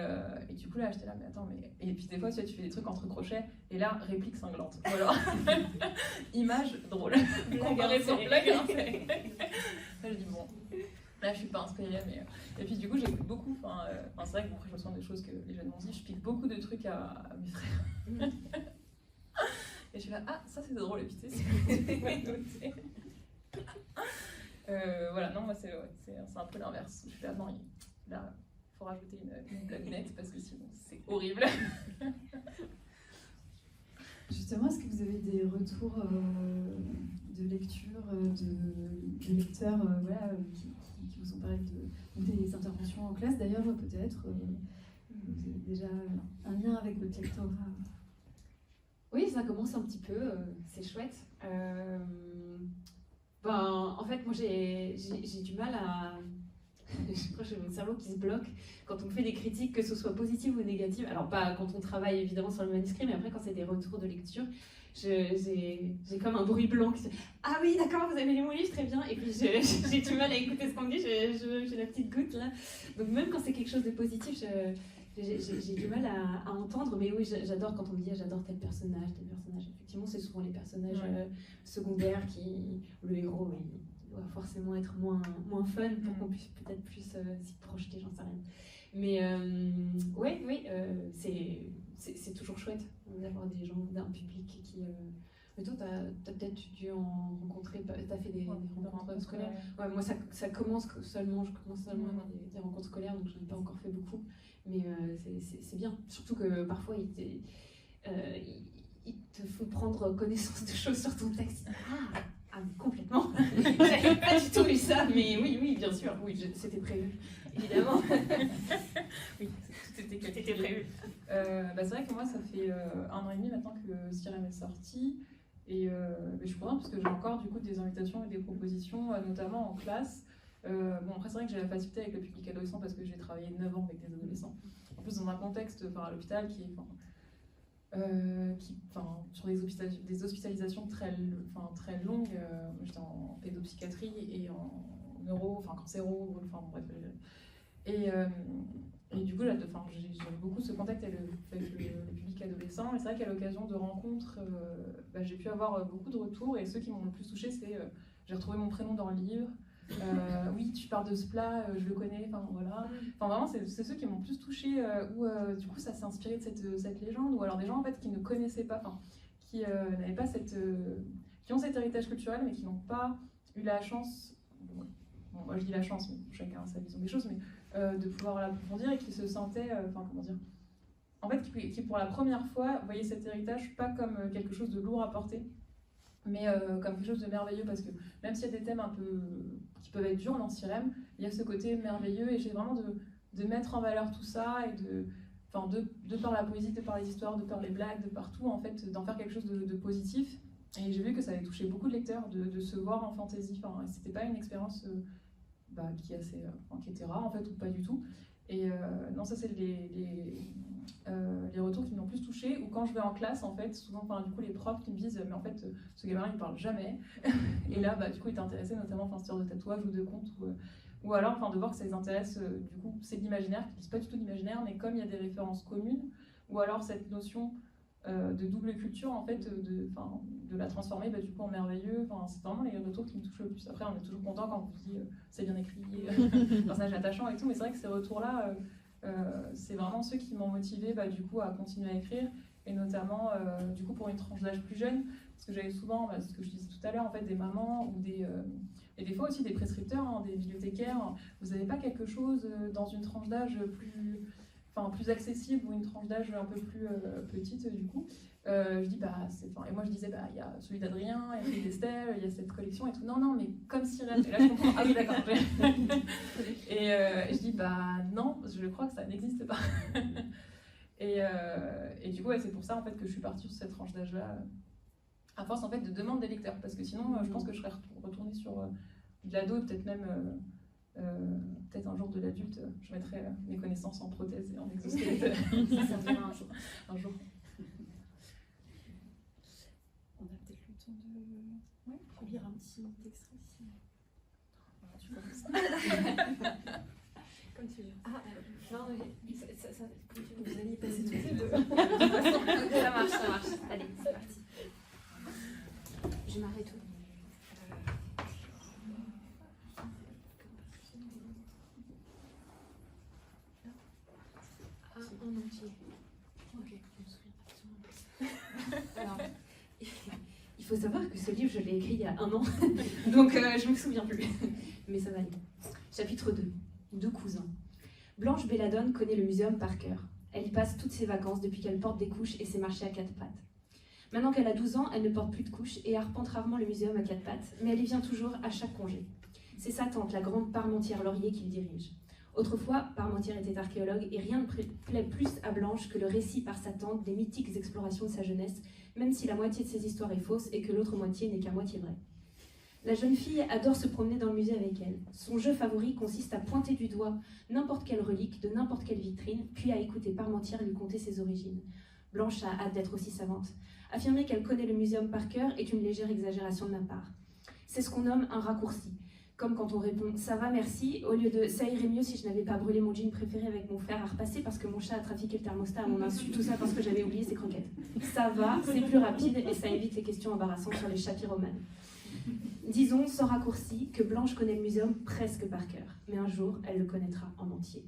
du coup, là, j'étais là, mais attends, mais. Et puis, des fois, tu fais des trucs entre crochets, et là, réplique cinglante. Ou alors, image drôle. Comparaison blague. Là, je dis, bon. Là, je suis pas inspirée, mais... Et puis, du coup, j'écoute beaucoup. C'est vrai que après, je me souviens des choses que les jeunes m'ont dit. Je pique beaucoup de trucs à mes frères. Et je suis là, ça c'est drôle, et puis tu sais, voilà, non, moi c'est un peu l'inverse. Je suis là, non, il faut rajouter une blagounette parce que sinon c'est horrible. Justement, est-ce que vous avez des retours de lecture, de lecteurs qui vous ont parlé des interventions en classe d'ailleurs, peut-être vous avez déjà un lien avec votre lectorat? Oui, ça commence un petit peu, c'est chouette. En fait, moi j'ai du mal à... Je crois que j'ai mon cerveau qui se bloque quand on me fait des critiques, que ce soit positives ou négatives. Alors pas quand on travaille évidemment sur le manuscrit, mais après quand c'est des retours de lecture, j'ai comme un bruit blanc qui se... Ah oui, d'accord, vous avez lu mon livre, très bien. Et puis j'ai du mal à écouter ce qu'on me dit, j'ai la petite goutte là. Donc même quand c'est quelque chose de positif, j'ai du mal à entendre, mais oui, j'adore quand on me dit j'adore tel personnage. Effectivement, c'est souvent les personnages secondaires le héros, il doit forcément être moins fun pour qu'on puisse peut-être plus s'y projeter, j'en sais rien. Mais oui, c'est toujours chouette d'avoir des gens d'un public qui... Mais toi, t'as peut-être dû en rencontrer, t'as fait des rencontres scolaires. Ouais, moi, ça commence seulement, je commence seulement à avoir des rencontres scolaires, donc je n'en ai pas encore fait beaucoup. Mais c'est bien, surtout que parfois ils te font prendre connaissance de choses sur ton texte. Ah, complètement. J'avais pas du tout lu ça, mais oui, bien sûr, oui, c'était prévu, évidemment. Oui, tout était prévu. C'est vrai que moi, ça fait 1 an et demi maintenant que Cyrielle est sortie. Et je suis contente parce que j'ai encore du coup des invitations et des propositions, notamment en classe. Après, c'est vrai que j'ai la facilité avec le public adolescent parce que j'ai travaillé 9 ans avec des adolescents. En plus, dans un contexte à l'hôpital qui est sur des hospitalisations très longues. J'étais en pédopsychiatrie et en neuro, cancéro, bref. Et du coup, j'avais beaucoup ce contact avec le public adolescent. Et c'est vrai qu'à l'occasion de rencontres, j'ai pu avoir beaucoup de retours. Et ceux qui m'ont le plus touchée, c'est j'ai retrouvé mon prénom dans le livre. Oui, tu parles de ce plat, je le connais. Enfin voilà. Enfin vraiment, c'est ceux qui m'ont le plus touchée. Où du coup, ça s'est inspiré de cette légende. Ou alors des gens en fait qui ne connaissaient pas, qui n'avaient pas qui ont cet héritage culturel, mais qui n'ont pas eu la chance. Bon, moi je dis la chance, mais chacun a sa vision des choses, mais de pouvoir l'approfondir et qui se sentaient, comment dire, en fait, qui pour la première fois voyaient cet héritage pas comme quelque chose de lourd à porter, mais comme quelque chose de merveilleux, parce que même s'il y a des thèmes un peu qui peuvent être durs dans Sirem, il y a ce côté merveilleux, et j'ai vraiment de mettre en valeur tout ça, et de par la poésie, de par les histoires, de par les blagues, de partout, en fait, d'en faire quelque chose de positif. Et j'ai vu que ça avait touché beaucoup de lecteurs de se voir en fantaisie. Enfin, c'était pas une expérience qui était rare en fait, ou pas du tout. Et non, ça c'est les retours qui m'ont plus touché. Ou quand je vais en classe, en fait, souvent, du coup, les profs qui me disent mais en fait, ce gamin il parle jamais. Et là, du coup, il est intéressé notamment sur de tatouage ou de contes. Ou alors, de voir que ça les intéresse. Du coup, c'est de l'imaginaire, qui n'est pas du tout d'imaginaire, mais comme il y a des références communes, ou alors cette notion de double culture, en fait, de la transformer du coup en merveilleux. C'est vraiment les retours qui me touchent le plus. Après, on est toujours content quand on vous dit c'est bien écrit, personnage attachant et tout, mais c'est vrai que ces retours-là, c'est vraiment ceux qui m'ont motivé du coup à continuer à écrire, et notamment du coup pour une tranche d'âge plus jeune, parce que j'avais souvent, ce que je disais tout à l'heure, en fait, des mamans ou et des fois aussi des prescripteurs, des bibliothécaires. Vous n'avez pas quelque chose dans une tranche d'âge plus accessible, ou une tranche d'âge un peu plus petite du coup. Je dis et moi je disais il y a celui d'Adrien, il y a celui d'Estelle, il y a cette collection et tout. Non mais comme Sirem. Et là je comprends. Ah oui d'accord. Et je dis non, je crois que ça n'existe pas. et du coup c'est pour ça en fait que je suis partie sur cette tranche d'âge là, à force en fait de demande des lecteurs, parce que sinon je pense que je serais retournée sur de l'ado, peut-être même peut-être un jour de l'adulte, je mettrai mes connaissances en prothèse et en exosquelette. Ça viendra un jour. On a peut-être le temps de lire un petit extrait ici. Tu commences. Comme tu veux. Ah, non, mais ça, vous allez y passer tous les les deux. Ça marche. Allez, c'est parti. Je m'arrête où? En entier. Ok, je me souviens absolument pas. Alors, il faut savoir que ce livre, je l'ai écrit il y a 1 an, donc je ne me souviens plus. Mais ça va aller. Chapitre 2. 2 cousins. Blanche Belladone connaît le muséum par cœur. Elle y passe toutes ses vacances depuis qu'elle porte des couches et sait marcher à 4 pattes. Maintenant qu'elle a 12 ans, elle ne porte plus de couches et arpente rarement le muséum à 4 pattes, mais elle y vient toujours à chaque congé. C'est sa tante, la grande Parmentière Laurier, qui le dirige. Autrefois, Parmentière était archéologue et rien ne plaît plus à Blanche que le récit par sa tante des mythiques explorations de sa jeunesse, même si la moitié de ses histoires est fausse et que l'autre moitié n'est qu'à moitié vraie. La jeune fille adore se promener dans le musée avec elle. Son jeu favori consiste à pointer du doigt n'importe quelle relique de n'importe quelle vitrine, puis à écouter Parmentière lui conter ses origines. Blanche a hâte d'être aussi savante. Affirmer qu'elle connaît le muséum par cœur est une légère exagération de ma part. C'est ce qu'on nomme un raccourci. Comme quand on répond « ça va, merci » au lieu de « ça irait mieux si je n'avais pas brûlé mon jean préféré avec mon fer à repasser parce que mon chat a trafiqué le thermostat à mon insu, tout ça parce que j'avais oublié ses croquettes. » Ça va, c'est plus rapide et ça évite les questions embarrassantes sur les chats pyromanes. Disons, sans raccourci, que Blanche connaît le muséum presque par cœur, mais un jour, elle le connaîtra en entier.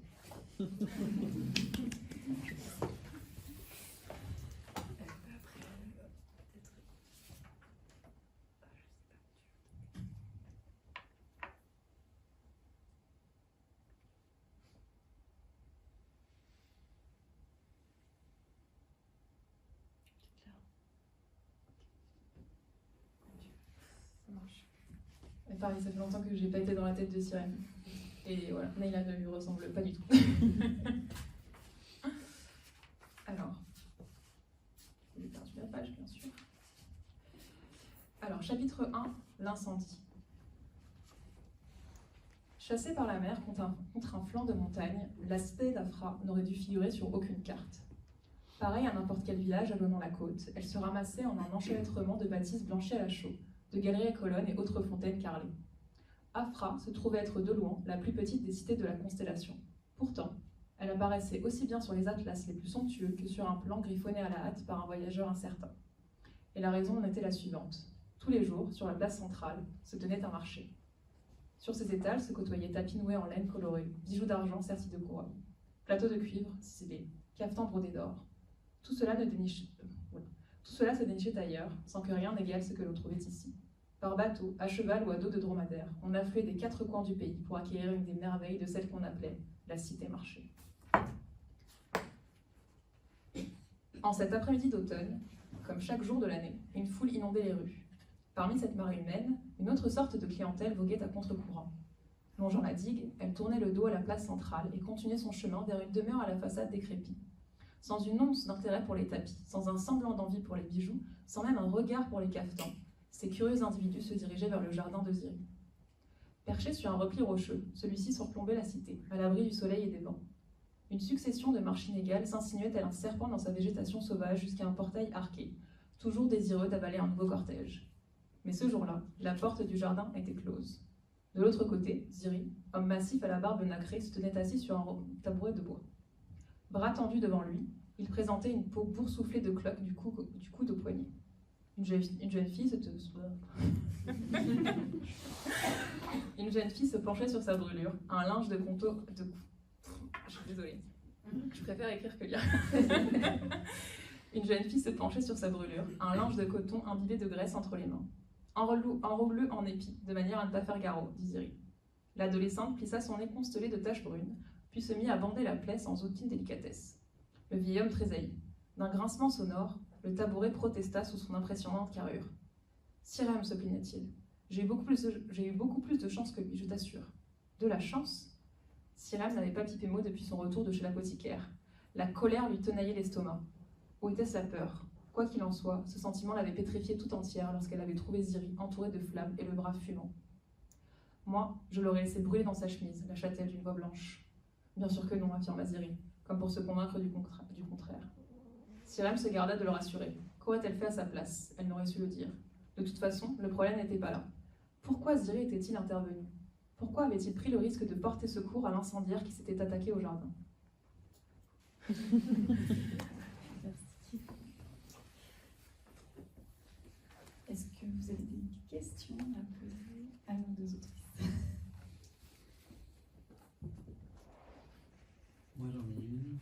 Et pareil, ça fait longtemps que j'ai pas été dans la tête de Sirem. Et voilà, Naïla ne lui ressemble pas du tout. Alors, j'ai perdu la page, bien sûr. Alors, chapitre 1, l'incendie. Chassé par la mer contre un flanc de montagne, l'aspect d'Afra n'aurait dû figurer sur aucune carte. Pareil à n'importe quel village jalonnant la côte, elle se ramassait en un enchevêtrement de bâtisses blanchies à la chaux, de galeries à colonnes et autres fontaines carrelées. Afra se trouvait être de loin la plus petite des cités de la constellation. Pourtant, Elle apparaissait aussi bien sur les atlas les plus somptueux que sur un plan griffonné à la hâte par un voyageur incertain. Et la raison en était la suivante. Tous les jours, sur la place centrale, se tenait un marché. Sur ces étals se côtoyaient tapis noués en laine colorée, bijoux d'argent sertis de couronne, plateaux de cuivre ciselés, cafetans brodés d'or. Tout cela se dénichait ailleurs, sans que rien n'égale ce que l'on trouvait ici. Par bateau, à cheval ou à dos de dromadaire, on affluait des 4 coins du pays pour acquérir une des merveilles de celle qu'on appelait la cité-marché. En cet après-midi d'automne, comme chaque jour de l'année, une foule inondait les rues. Parmi cette marée humaine, une autre sorte de clientèle voguait à contre-courant. Longeant la digue, elle tournait le dos à la place centrale et continuait son chemin vers une demeure à la façade décrépite. Sans une once d'intérêt pour les tapis, sans un semblant d'envie pour les bijoux, sans même un regard pour les cafetans, ces curieux individus se dirigeaient vers le jardin de Ziri. Perché sur un repli rocheux, celui-ci surplombait la cité, à l'abri du soleil et des vents. Une succession de marches inégales s'insinuait tel un serpent dans sa végétation sauvage jusqu'à un portail arqué, toujours désireux d'avaler un nouveau cortège. Mais ce jour-là, la porte du jardin était close. De l'autre côté, Ziri, homme massif à la barbe nacrée, se tenait assis sur un tabouret de bois. Bras tendus devant lui, il présentait une peau boursouflée de cloques du coude au poignet. Une jeune fille se penchait sur sa brûlure, un linge de contour de... Je suis désolée, je préfère écrire que lire. Une jeune fille se penchait sur sa brûlure, un linge de coton imbibé de graisse entre les mains. Enroule-le en épi, de manière à ne pas faire garrot, dit Ziri. L'adolescente plissa son nez constellé de taches brunes, puis se mit à bander la plaie sans aucune délicatesse. Le vieil homme tressaillit. D'un grincement sonore, le tabouret protesta sous son impressionnante carrure. « Sirem, se plaignait-il, j'ai eu beaucoup plus de chance que lui, je t'assure. » « De la chance ?» Sirem n'avait pas pipé mot depuis son retour de chez l'apothicaire. La colère lui tenaillait l'estomac. Où était-ce la peur ? Quoi qu'il en soit, ce sentiment l'avait pétrifiée tout entière lorsqu'elle avait trouvé Ziri entourée de flammes et le bras fumant. « Moi, je l'aurais laissé brûler dans sa chemise, lâcha-t-elle d'une voix blanche. »« Bien sûr que non, affirma Ziri, comme pour se convaincre du contraire. Sirem se garda de le rassurer. Qu'aurait-elle fait à sa place ? Elle n'aurait su le dire. De toute façon, le problème n'était pas là. Pourquoi Ziri était-il intervenu ? Pourquoi avait-il pris le risque de porter secours à l'incendiaire qui s'était attaqué au jardin ? Est-ce que vous avez des questions à poser à nos deux autrices ? Moi j'en ai une.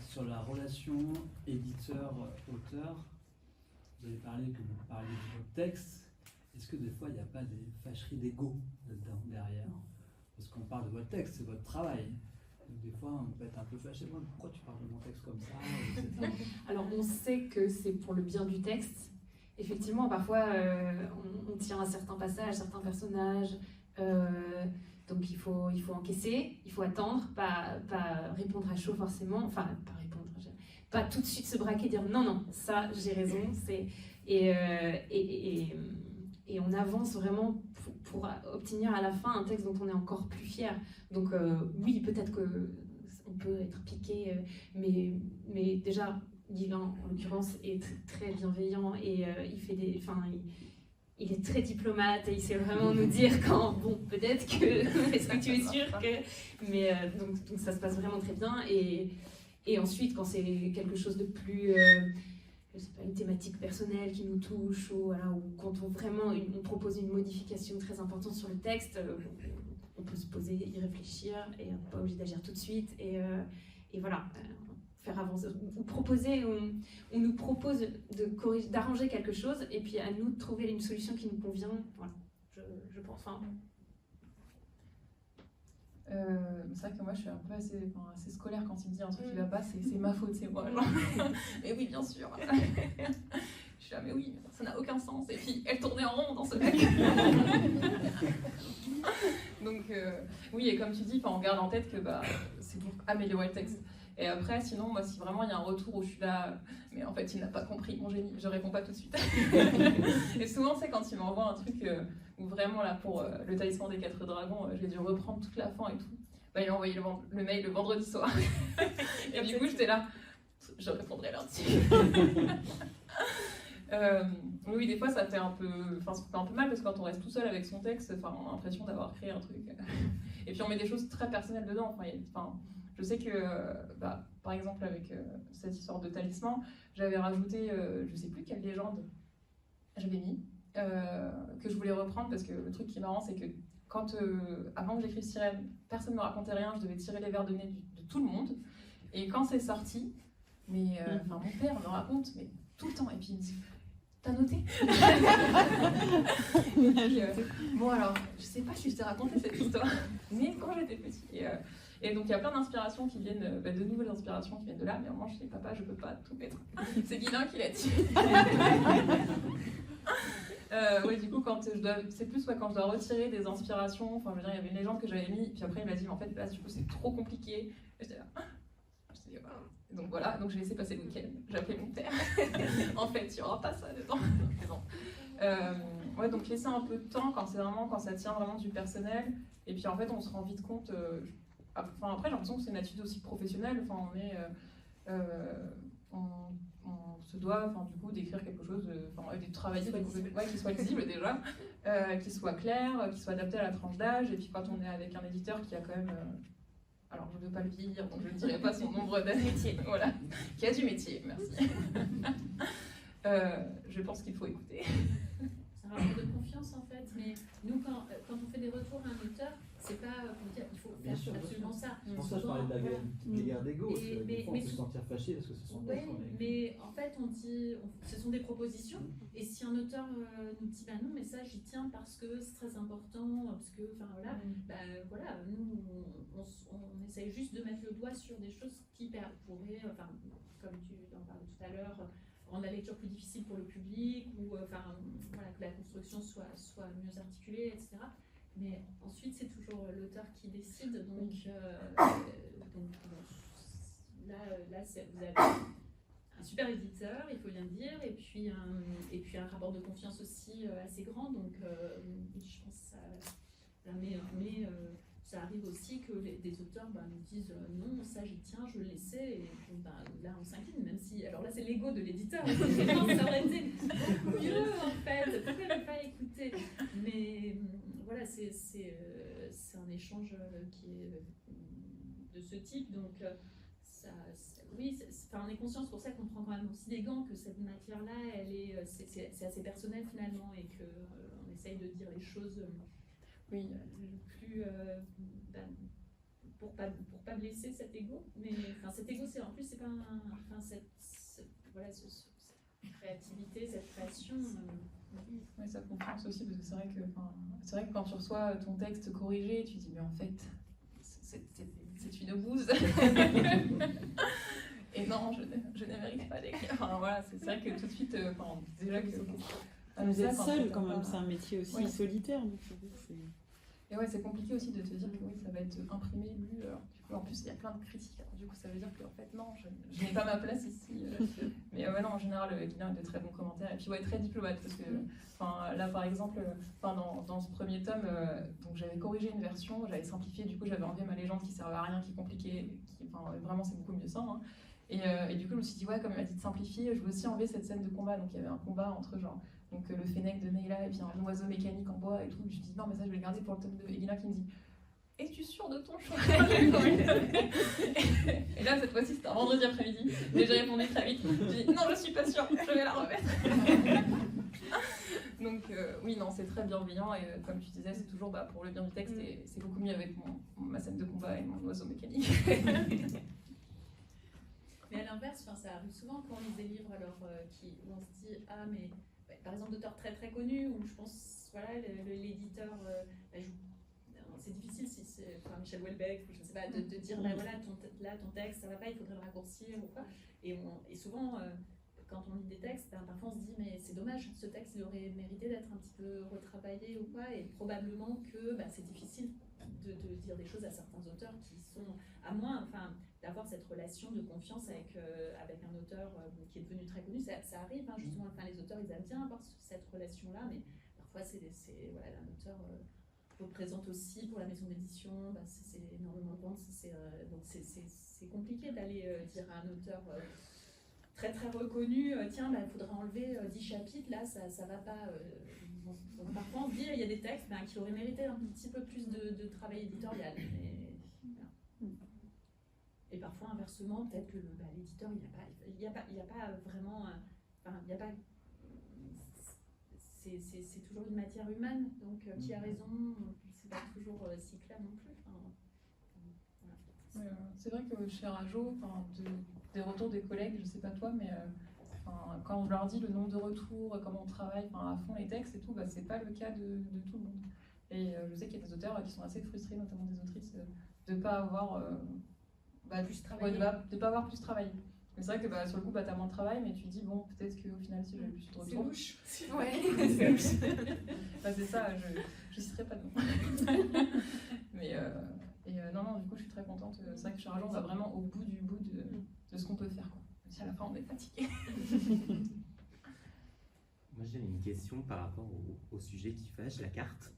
Sur la relation éditeur-auteur, vous avez parlé que vous parliez de votre texte. Est-ce que des fois il n'y a pas des fâcheries d'ego là-dedans, derrière ? Parce qu'on parle de votre texte, c'est votre travail. Donc des fois on peut être un peu fâché. Moi, pourquoi tu parles de mon texte comme ça, etc. Alors on sait que c'est pour le bien du texte. Effectivement, parfois on tient à certains passages, certains personnages. Donc il faut encaisser, il faut attendre, pas répondre à chaud forcément. Enfin, pas répondre, pas tout de suite se braquer et dire non, ça j'ai raison. Et on avance vraiment pour obtenir à la fin un texte dont on est encore plus fier. Donc oui, peut-être qu'on peut être piqué, mais déjà, Guilain, en l'occurrence, est très bienveillant et il est très diplomate et il sait vraiment nous dire quand, bon, peut-être que, est-ce que tu es sûr que... Mais donc ça se passe vraiment très bien. Et ensuite, quand c'est quelque chose de plus... je sais pas, une thématique personnelle qui nous touche, ou quand on propose une modification très importante sur le texte, on peut se poser, y réfléchir, et on n'est pas obligé d'agir tout de suite, et voilà, faire avancer, ou proposer, on nous propose d'arranger quelque chose, et puis à nous de trouver une solution qui nous convient, voilà, je pense. Enfin, c'est vrai que moi je suis un peu assez scolaire quand il me dit un truc qui va pas, c'est ma faute, c'est moi. Genre. Mais oui, bien sûr. Je suis là, mais oui, ça n'a aucun sens. Et puis elle tournait en rond dans ce mec. Donc oui, et comme tu dis, on garde en tête que c'est pour améliorer le texte. Et après, sinon, moi, si vraiment il y a un retour où je suis là, mais en fait, il n'a pas compris mon génie, je réponds pas tout de suite. Et souvent, c'est quand il m'envoie un truc où vraiment, là, pour le talisman des 4 dragons, j'ai dû reprendre toute la fin et tout. Il m'a envoyé le mail le vendredi soir. Et du coup, j'étais là, je répondrai lundi. Oui, des fois, ça fait un peu mal parce que quand on reste tout seul avec son texte, on a l'impression d'avoir créé un truc. Et puis, on met des choses très personnelles dedans. Je sais que, par exemple, avec cette histoire de talisman, j'avais rajouté, je sais plus quelle légende j'avais mis, que je voulais reprendre parce que le truc qui est marrant, c'est que avant que j'écrive Sirène, personne ne me racontait rien, je devais tirer les verres de nez de tout le monde. Et quand c'est sorti, mon père me raconte mais, tout le temps, et puis il me dit t'as noté? Et puis, bon alors, je sais pas si je t'ai raconté cette histoire, mais quand j'étais petite. Et donc il y a plein d'inspirations qui viennent, de nouvelles inspirations qui viennent de là, mais au moment je dis papa, je peux pas tout mettre. C'est Guilin qui l'a dit. Ouais, du coup, c'est plus quand je dois retirer des inspirations. Enfin, je veux dire, il y avait une légende que j'avais mis, puis après il m'a dit, mais en fait, là, du coup, c'est trop compliqué. Et j'étais là, je dis, donc voilà, donc j'ai laissé passer le week-end. J'ai appelé mon père. En fait, il n'y aura pas ça dedans. Ouais, donc laisser un peu de temps quand ça tient vraiment du personnel. Et puis en fait, on se rend vite compte. Après, j'ai l'impression que c'est une attitude aussi professionnelle. Enfin, on se doit, du coup, d'écrire quelque chose, de travailler qui soit lisible déjà, qui soit clair, qui soit adapté à la tranche d'âge. Et puis quand on est avec un éditeur qui a quand même, alors je ne veux pas le vieillir, donc je ne dirai pas son nombre d'années, voilà, qui a du métier, merci. Je pense qu'il faut écouter. C'est un rapport de confiance en fait, mais nous quand on fait des retours à un auteur, c'est pas pour dire il faut faire absolument ça. C'est pour ça que je parlais de la guerre d'ego, parce que des fois on peut se sentir fâché parce que ce sont oui, mais en fait ce sont des propositions, et si un auteur nous dit non mais ça j'y tiens parce que c'est très important, parce que voilà, nous on essaye juste de mettre le doigt sur des choses qui pourraient, comme tu en parlais tout à l'heure, rendre la lecture plus difficile pour le public, ou voilà, que la construction soit mieux articulée, etc. Mais ensuite, c'est toujours l'auteur qui décide. Donc là vous avez un super éditeur, il faut bien dire, et puis un rapport de confiance aussi assez grand. Donc je pense que ça mais ça arrive aussi que des auteurs nous disent non, ça j'y tiens, je le laissais, et puis, là on s'incline, même si, alors là c'est l'ego de l'éditeur, ça aurait été beaucoup mieux en fait, pourquoi ne pas écouter, mais voilà, c'est un échange qui est de ce type, donc oui, on est conscient, c'est pour ça qu'on prend quand même aussi des gants, que cette matière-là, c'est assez personnel finalement, et qu'on essaye de dire les choses le plus pour pas blesser cet ego, mais cet ego, c'est en plus c'est pas cette créativité, cette création. Oui, ça confiance aussi, parce que c'est vrai que quand tu reçois ton texte corrigé, tu dis mais en fait c'est une bouse. Et non, je ne mérite pas d'écrire. Voilà, c'est vrai que tout de suite, déjà que vous êtes seul quand même, c'est un métier aussi solitaire. Donc et ouais, c'est compliqué aussi de te dire que oui, ça va être imprimé, lu. Du coup, en plus, il y a plein de critiques. Alors, du coup, ça veut dire que en fait, non, je n'ai pas ma place ici. Mais non, en général, Guilin a de très bons commentaires. Et puis, très diplomate. Parce que là, par exemple, dans ce premier tome, donc j'avais corrigé une version, j'avais simplifié. Du coup, j'avais enlevé ma légende qui servait à rien, qui compliquait. Vraiment, c'est beaucoup mieux ça. Hein. Et du coup, je me suis dit, comme elle m'a dit de simplifier, je veux aussi enlever cette scène de combat. Donc, il y avait un combat entre donc le fennec de Neyla et puis un oiseau mécanique en bois et tout. Je me suis dit non, mais ça je vais le garder pour le tome 2. Et Guilin qui me dit es-tu sûr de ton choix? Et là cette fois-ci c'était un vendredi après-midi, mais j'ai répondu très vite. J'ai dit non, je suis pas sûre, je vais la remettre. Donc oui, non, c'est très bienveillant, et comme tu disais, c'est toujours pour le bien du texte, et c'est beaucoup mieux avec ma scène de combat et mon oiseau mécanique. Mais à l'inverse, ça arrive souvent quand on lit des livres où on se dit mais par exemple d'auteurs très très connus, où je pense l'éditeur c'est difficile si c'est Michel Houellebecq, je ne sais pas, de dire ton texte ça va pas, il faudrait le raccourcir ou quoi, et souvent quand on lit des textes, parfois on se dit mais c'est dommage, ce texte il aurait mérité d'être un petit peu retravaillé ou quoi, et probablement que c'est difficile de dire des choses à certains auteurs qui sont, à moins d'avoir cette relation de confiance avec un auteur qui est devenu très connu. Ça arrive, justement, les auteurs ils aiment bien avoir cette relation-là, mais parfois un auteur représente aussi pour la maison d'édition, c'est énormément de ventes, donc c'est compliqué d'aller dire à un auteur très très reconnu, tiens, il faudrait enlever 10 chapitres, là ça va pas. Donc parfois on se dit, il y a des textes qui auraient mérité un petit peu plus de travail éditorial. Mais, voilà. Et parfois, inversement, peut-être que l'éditeur, il n'y a pas vraiment... Enfin, il n'y a pas... C'est toujours une matière humaine, donc qui a raison, c'est pas toujours si clair non plus. Voilà. C'est vrai que chez Rajo, des retours des collègues, je sais pas toi, mais quand on leur dit le nombre de retours, comment on travaille à fond les textes et tout, c'est pas le cas de tout le monde. Et je sais qu'il y a des auteurs qui sont assez frustrés, notamment des autrices, de ne pas avoir plus travaillé. de pas avoir plus travaillé. Mais c'est vrai que sur le coup, t'as moins de travail, mais tu te dis, bon, peut-être qu'au final, si j'avais plus de retours. C'est louche. Ouais, c'est louche. C'est ça, je citerai pas de nom. Mais non, du coup, je suis très contente. C'est vrai que chez Rajo, on va vraiment au bout de ce qu'on peut faire, quoi. Même si à la fin, on est fatigué. Moi, j'avais une question par rapport au sujet qui fâche, la carte.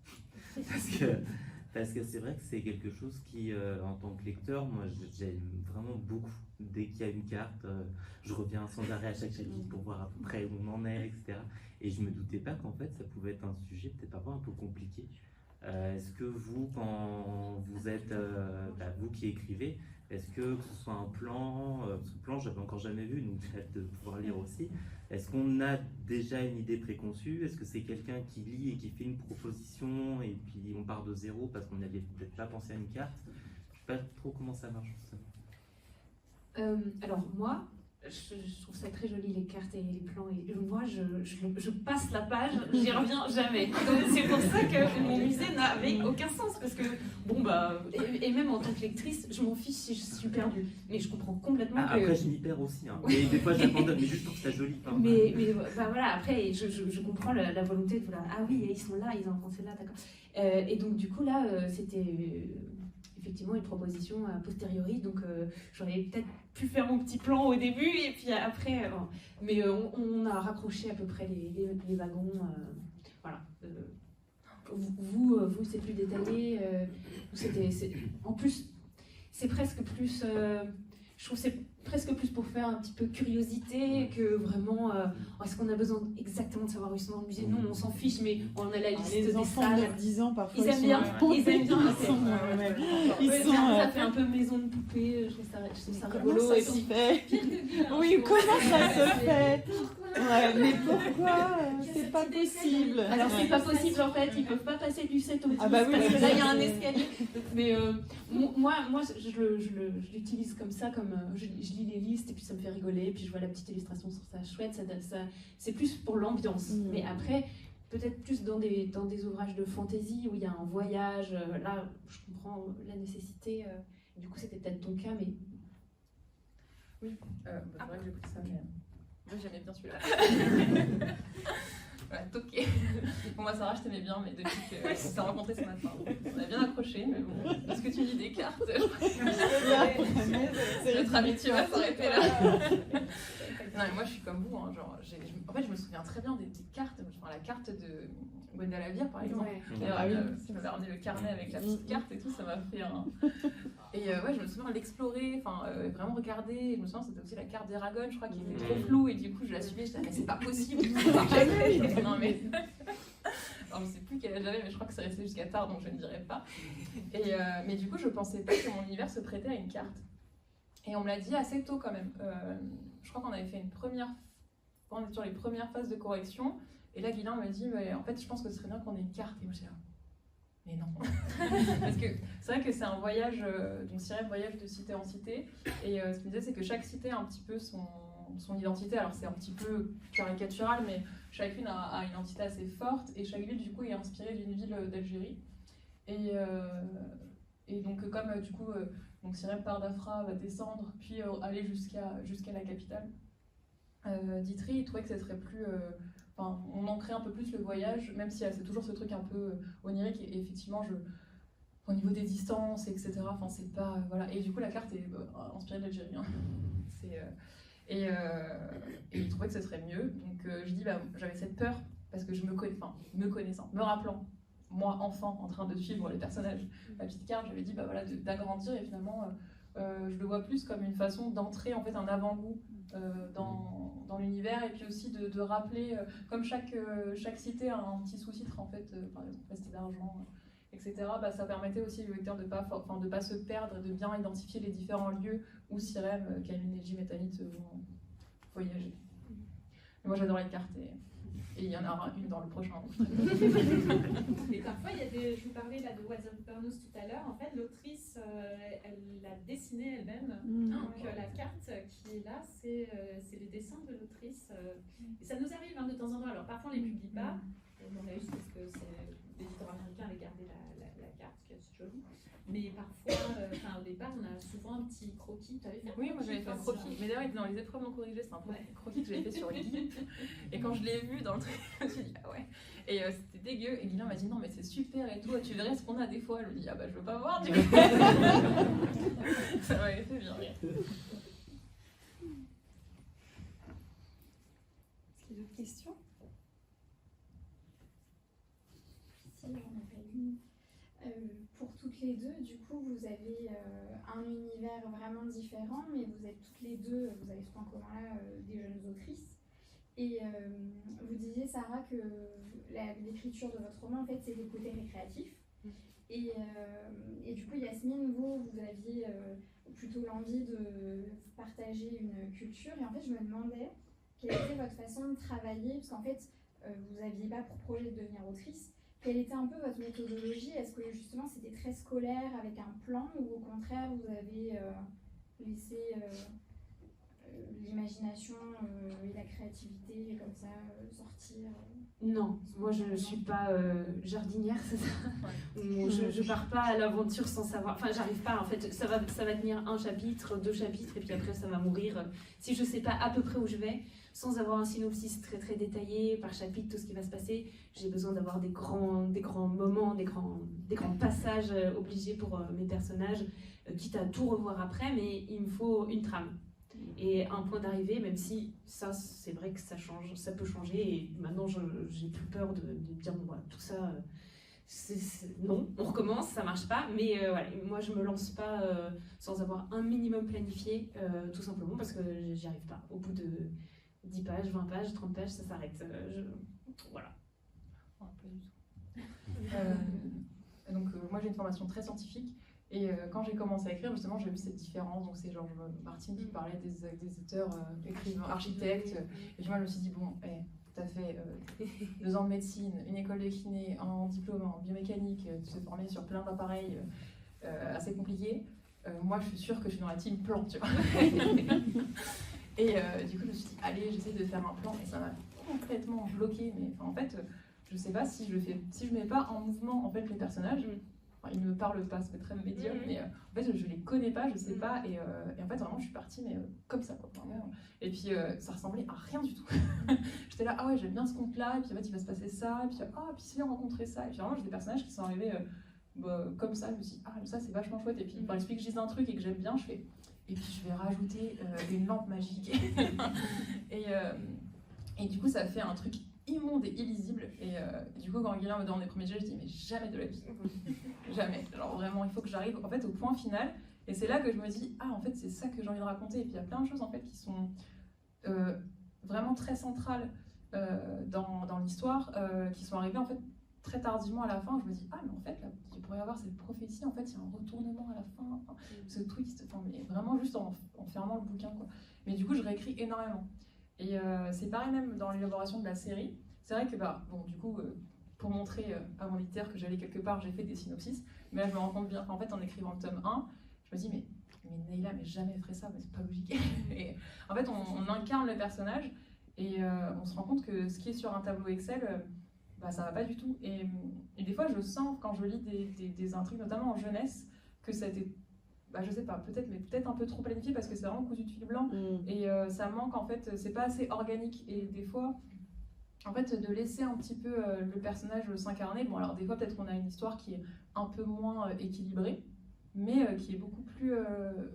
Parce que c'est vrai que c'est quelque chose qui, en tant que lecteur, moi, j'aime vraiment beaucoup. Dès qu'il y a une carte, je reviens sans arrêt à chaque chapitre pour voir à peu près où on en est, etc. Et je me doutais pas qu'en fait, ça pouvait être un sujet peut-être parfois un peu compliqué. Est-ce que vous, quand vous êtes, vous qui écrivez, est-ce que ce soit un plan, ce plan, j'avais encore jamais vu, donc j'ai hâte de pouvoir lire aussi. Est-ce qu'on a déjà une idée préconçue? Est-ce que c'est quelqu'un qui lit et qui fait une proposition et puis on part de zéro parce qu'on n'avait peut-être pas pensé à une carte? Je sais pas trop comment ça marche. Alors moi, je trouve ça très joli les cartes et les plans et moi je passe la page, j'y reviens jamais. Donc c'est pour ça que mon musée n'avait aucun sens parce que et même en tant que lectrice, je m'en fiche si je suis perdue. Mais je comprends complètement que... Après je m'y perds aussi, hein. Et des fois j'abandonne, mais juste pour que ça joli. Mais voilà, après je comprends la volonté de vouloir, ah oui, ils sont là, ils ont pensé là, d'accord. Et donc du coup là, c'était... effectivement une proposition a posteriori, donc j'aurais peut-être pu faire mon petit plan au début et puis après, mais on a raccroché à peu près les wagons, voilà. Vous c'est plus détaillé, en plus c'est presque plus, je trouve c'est presque plus pour faire un petit peu curiosité que vraiment, est-ce qu'on a besoin exactement de savoir où ils sont dans le musée? Non, on s'en fiche, mais on a la liste Les des enfants salles. de 10 ans, parfois, Ils aiment bien, ça fait un peu maison de poupée, je trouve ça rigolo. Comment ça Et se puis, fait? Oui, comment ça se fait? Ouais, mais pourquoi? C'est pas possible. alors c'est pas possible en fait, ils peuvent pas passer du 7 au 10 Ah bah oui, parce que mais là c'est- il y a un escalier. Mais moi je l'utilise comme ça, comme je lis les listes et puis ça me fait rigoler, puis je vois la petite illustration sur ça chouette, ça c'est plus pour l'ambiance. Mais après peut-être plus dans des ouvrages de fantaisie où il y a un voyage, là je comprends la nécessité, du coup c'était peut-être ton cas, mais C'est vrai que j'ai pris ça, mais moi j'aimais bien celui-là. Voilà, toqué. Pour moi, Sarah, je t'aimais bien, mais depuis qu'on s'est rencontrés ce matin, on a bien accroché, mais bon, parce que tu dis des cartes, notre amitié va s'arrêter là. Non, mais moi je suis comme vous, hein, genre, en fait je me souviens très bien des cartes, genre la carte de Gwenda Lavire par exemple. Je m'avais ramené le carnet avec la petite carte et tout, ça m'a fait un... Et je me souviens l'explorer, vraiment regarder, et je me souviens c'était aussi la carte d'Eragon, je crois, qui était trop floue, et du coup je la suivais, je disais mais c'est pas possible. Non mais... Alors, je ne sais plus quel âge j'avais, mais je crois que c'est resté jusqu'à tard, donc je ne dirai pas. Mais du coup, je pensais pas que mon univers se prêtait à une carte. Et on me l'a dit assez tôt quand même. Je crois qu'on avait fait on était sur les premières phases de correction. Et là, Guilain m'a dit, en fait, je pense que ce serait bien qu'on ait une carte. Et moi, j'étais là, mais non. Parce que c'est vrai que c'est un voyage, donc Cyril voyage de cité en cité. Et ce qu'il me disait, c'est que chaque cité a un petit peu son identité. Alors, c'est un petit peu caricatural, mais chacune a une identité assez forte. Et chaque ville, du coup, est inspirée d'une ville d'Algérie. Et donc, comme du coup, donc Cyril part d'Afra, va descendre, puis aller jusqu'à la capitale, d'Itri, il trouvait que ce serait plus... on ancrait un peu plus le voyage, même si c'est toujours ce truc un peu onirique, et effectivement, au niveau des distances, etc., c'est pas... voilà. Et du coup, la carte est inspirée de l'Algérie. Hein. Et il trouvait que ce serait mieux. Donc, je dis, j'avais cette peur, parce que me connaissant, me rappelant, moi, enfant, en train de suivre les personnages, la petite carte, j'avais dit, voilà, d'agrandir, et finalement, je le vois plus comme une façon d'entrer, en fait, un avant-goût dans l'univers, et puis aussi de rappeler, comme chaque cité a un petit sous-titre, en fait, par exemple, la Cité d'Argent, etc. Ça permettait aussi au lecteur de pas se perdre, de bien identifier les différents lieux où Sirem, Camille, Nejim et Tanit vont voyager. Et moi j'adore les cartes et il y en aura une dans le prochain. Et parfois, je vous parlais là de What's Up Burnous tout à l'heure. En fait, l'autrice, elle l'a dessinée elle-même. Donc la carte qui est là, c'est les dessins de l'autrice. Et ça nous arrive de temps en temps. Alors parfois, on ne les publie pas. On a juste parce que l'éditeur américain avait gardé la carte, qui est assez jolie. Mais parfois, au départ, on a souvent un petit croquis. Tu avais fait un Oui, moi j'avais fait un croquis. Mais d'ailleurs, il était dans les épreuves non corrigées. C'est un croquis que j'avais fait sur GIMP. Et quand je l'ai vu dans le truc, je me suis dit, ah ouais. Et c'était dégueu. Et Guilain m'a dit, non, mais c'est super et tout. Tu verrais ce qu'on a des fois. Je lui ai dit, ah bah, je veux pas voir du coup. Ça m'avait fait bien rire. Est-ce qu'il y a d'autres questions? Si, j'en avais une. Pour toutes les deux, du coup, vous avez un univers vraiment différent, mais vous êtes toutes les deux, vous avez ce point commun-là, des jeunes autrices. Et vous disiez, Sarah, que l'écriture de votre roman, en fait, c'est le côté récréatif. Et du coup, Yasmine, vous aviez plutôt l'envie de partager une culture. Et en fait, je me demandais quelle était votre façon de travailler, parce qu'en fait, vous n'aviez pas pour projet de devenir autrice. Quelle était un peu votre méthodologie? Est-ce que justement c'était très scolaire avec un plan ou au contraire vous avez laissé l'imagination et la créativité comme ça sortir? Non, moi je ne suis pas jardinière, c'est ça. Je pars pas à l'aventure sans savoir. Enfin, j'arrive pas en fait. Ça va tenir un chapitre, 2 chapitres et puis après ça va mourir. Si je sais pas à peu près où je vais, sans avoir un synopsis très très détaillé par chapitre, tout ce qui va se passer, j'ai besoin d'avoir des grands moments, des grands passages obligés pour mes personnages, quitte à tout revoir après, mais il me faut une trame. Et un point d'arrivée, même si ça, c'est vrai que ça change, ça peut changer. Et maintenant, j'ai plus peur de dire, bon, voilà, tout ça, non, on recommence, ça marche pas. Mais voilà, moi, je me lance pas sans avoir un minimum planifié, tout simplement parce que j'y arrive pas. Au bout de 10 pages, 20 pages, 30 pages, ça s'arrête. Voilà. Oh, pas du tout. Donc, moi, j'ai une formation très scientifique. Et quand j'ai commencé à écrire, justement, j'ai vu cette différence. Donc, c'est Georges Martin qui parlait des auteurs, écrivains, architectes. Et puis moi, je me suis dit, bon, tu as fait 2 ans de médecine, une école de kiné, un diplôme en biomécanique, tu t'es formé sur plein d'appareils assez compliqués. Moi, je suis sûre que je suis dans la team plan, tu vois. Et du coup, je me suis dit, allez, j'essaie de faire un plan. Et ça m'a complètement bloqué. Mais en fait, je sais pas si je mets pas en mouvement en fait, les personnages. Ils ne me parlent pas, c'est très médiocre, mais en fait je les connais pas, je sais pas, et en fait vraiment je suis partie mais comme ça quoi, vraiment. Et puis ça ressemblait à rien du tout. J'étais là, ah ouais j'aime bien ce conte là, et puis en fait il va se passer ça, et puis puis si on rencontrait ça, et puis vraiment j'ai des personnages qui sont arrivés comme ça, je me suis dit, ah ça c'est vachement chouette, et puis il suffit que je dise un truc et que j'aime bien, je fais, et puis je vais rajouter une lampe magique. Et du coup ça fait un truc immonde et illisible, et du coup quand Guilain me donne les premiers jets, je dis mais jamais de la vie, jamais, genre vraiment il faut que j'arrive en fait au point final, et c'est là que je me dis ah en fait c'est ça que j'ai envie de raconter, et puis il y a plein de choses en fait qui sont vraiment très centrales dans l'histoire, qui sont arrivées en fait très tardivement à la fin. Je me dis ah mais en fait là, il pourrait y avoir cette prophétie, en fait il y a un retournement à la fin, ce twist, mais vraiment juste en fermant le bouquin quoi. Mais du coup je réécris énormément. Et c'est pareil même dans l'élaboration de la série. C'est vrai que bon, du coup, pour montrer à mon éditeur que j'allais quelque part, j'ai fait des synopsis. Mais là, je me rends compte bien qu'en fait, en écrivant le tome 1, je me dis, mais Neyla, mais jamais elle ferait ça, c'est pas logique. Et en fait, on incarne le personnage et on se rend compte que ce qui est sur un tableau Excel, ça va pas du tout. Et des fois, je sens, quand je lis des intrigues, notamment en jeunesse, que ça a été... je sais pas, peut-être un peu trop planifié parce que c'est vraiment cousu de fil blanc et ça manque en fait, c'est pas assez organique, et des fois en fait de laisser un petit peu le personnage s'incarner. Bon alors des fois peut-être qu'on a une histoire qui est un peu moins équilibrée mais qui est beaucoup plus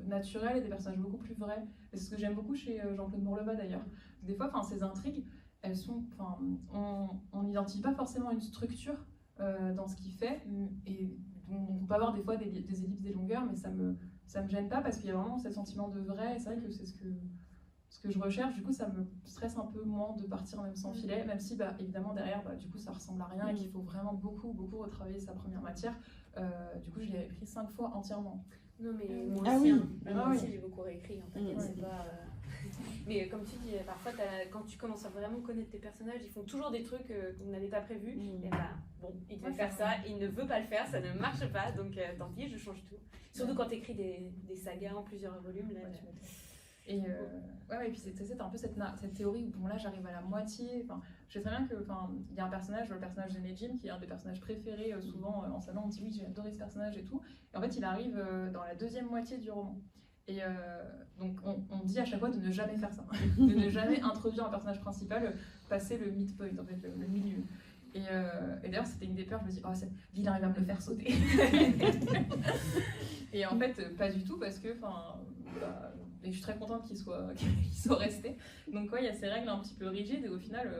naturelle et des personnages beaucoup plus vrais, et c'est ce que j'aime beaucoup chez Jean-Claude Bourleva d'ailleurs. Des fois ces intrigues elles sont, on n'identifie pas forcément une structure dans ce qu'il fait, et on peut avoir des fois des ellipses, des longueurs, mais ça me gêne pas parce qu'il y a vraiment ce sentiment de vrai, et c'est vrai que c'est ce que je recherche, du coup ça me stresse un peu moins de partir même sans filet, même si évidemment derrière du coup ça ressemble à rien et qu'il faut vraiment beaucoup retravailler sa première matière. Du coup je l'ai écrit 5 fois entièrement. Non mais moi Ah aussi, oui. moi Ah aussi oui. j'ai beaucoup réécrit, hein, t'inquiète, c'est pas... Mais comme tu dis, parfois quand tu commences à vraiment connaître tes personnages, ils font toujours des trucs qu'on n'avait pas prévus, et bon, il devait faire ça, il ne veut pas le faire, ça ne marche pas, donc tant pis, je change tout. Surtout quand tu écris des sagas en plusieurs volumes, là... Et et puis c'est un peu cette théorie où bon là j'arrive à la moitié, je sais très bien que il y a un personnage, le personnage de Nejim qui est un des personnages préférés souvent en salon, on dit oui j'ai adoré ce personnage et tout, et en fait il arrive dans la deuxième moitié du roman. Et donc on dit à chaque fois de ne jamais faire ça, de ne jamais introduire un personnage principal, passer le midpoint en fait, le milieu. Et d'ailleurs c'était une des peurs, je me dis oh vilain il va me le faire sauter. Et en fait pas du tout parce que et je suis très contente qu'il soit resté. Donc il y a ces règles un petit peu rigides et au final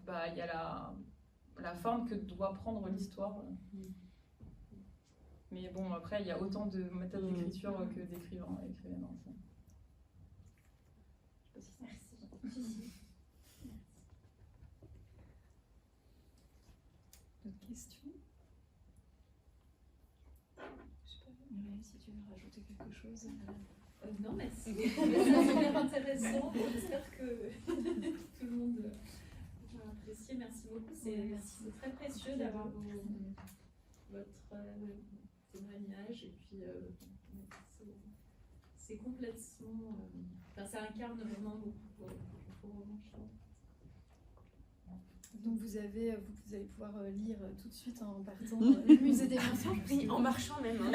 il y a la forme que doit prendre l'histoire. Mais bon après il y a autant de méthodes d'écriture que d'écrivains et écrivaines. Merci. D'autres questions? Je sais pas, Muriel, si tu veux rajouter quelque chose. Non, merci. C'est super intéressant. J'espère que tout le monde va apprécier. Merci beaucoup. C'est très précieux d'avoir votre témoignage. Et puis, c'est complètement. Ça incarne vraiment beaucoup vos romans, je trouve. Donc vous allez pouvoir lire tout de suite en partant le musée des mensonges. Oui, en marchant même. Hein.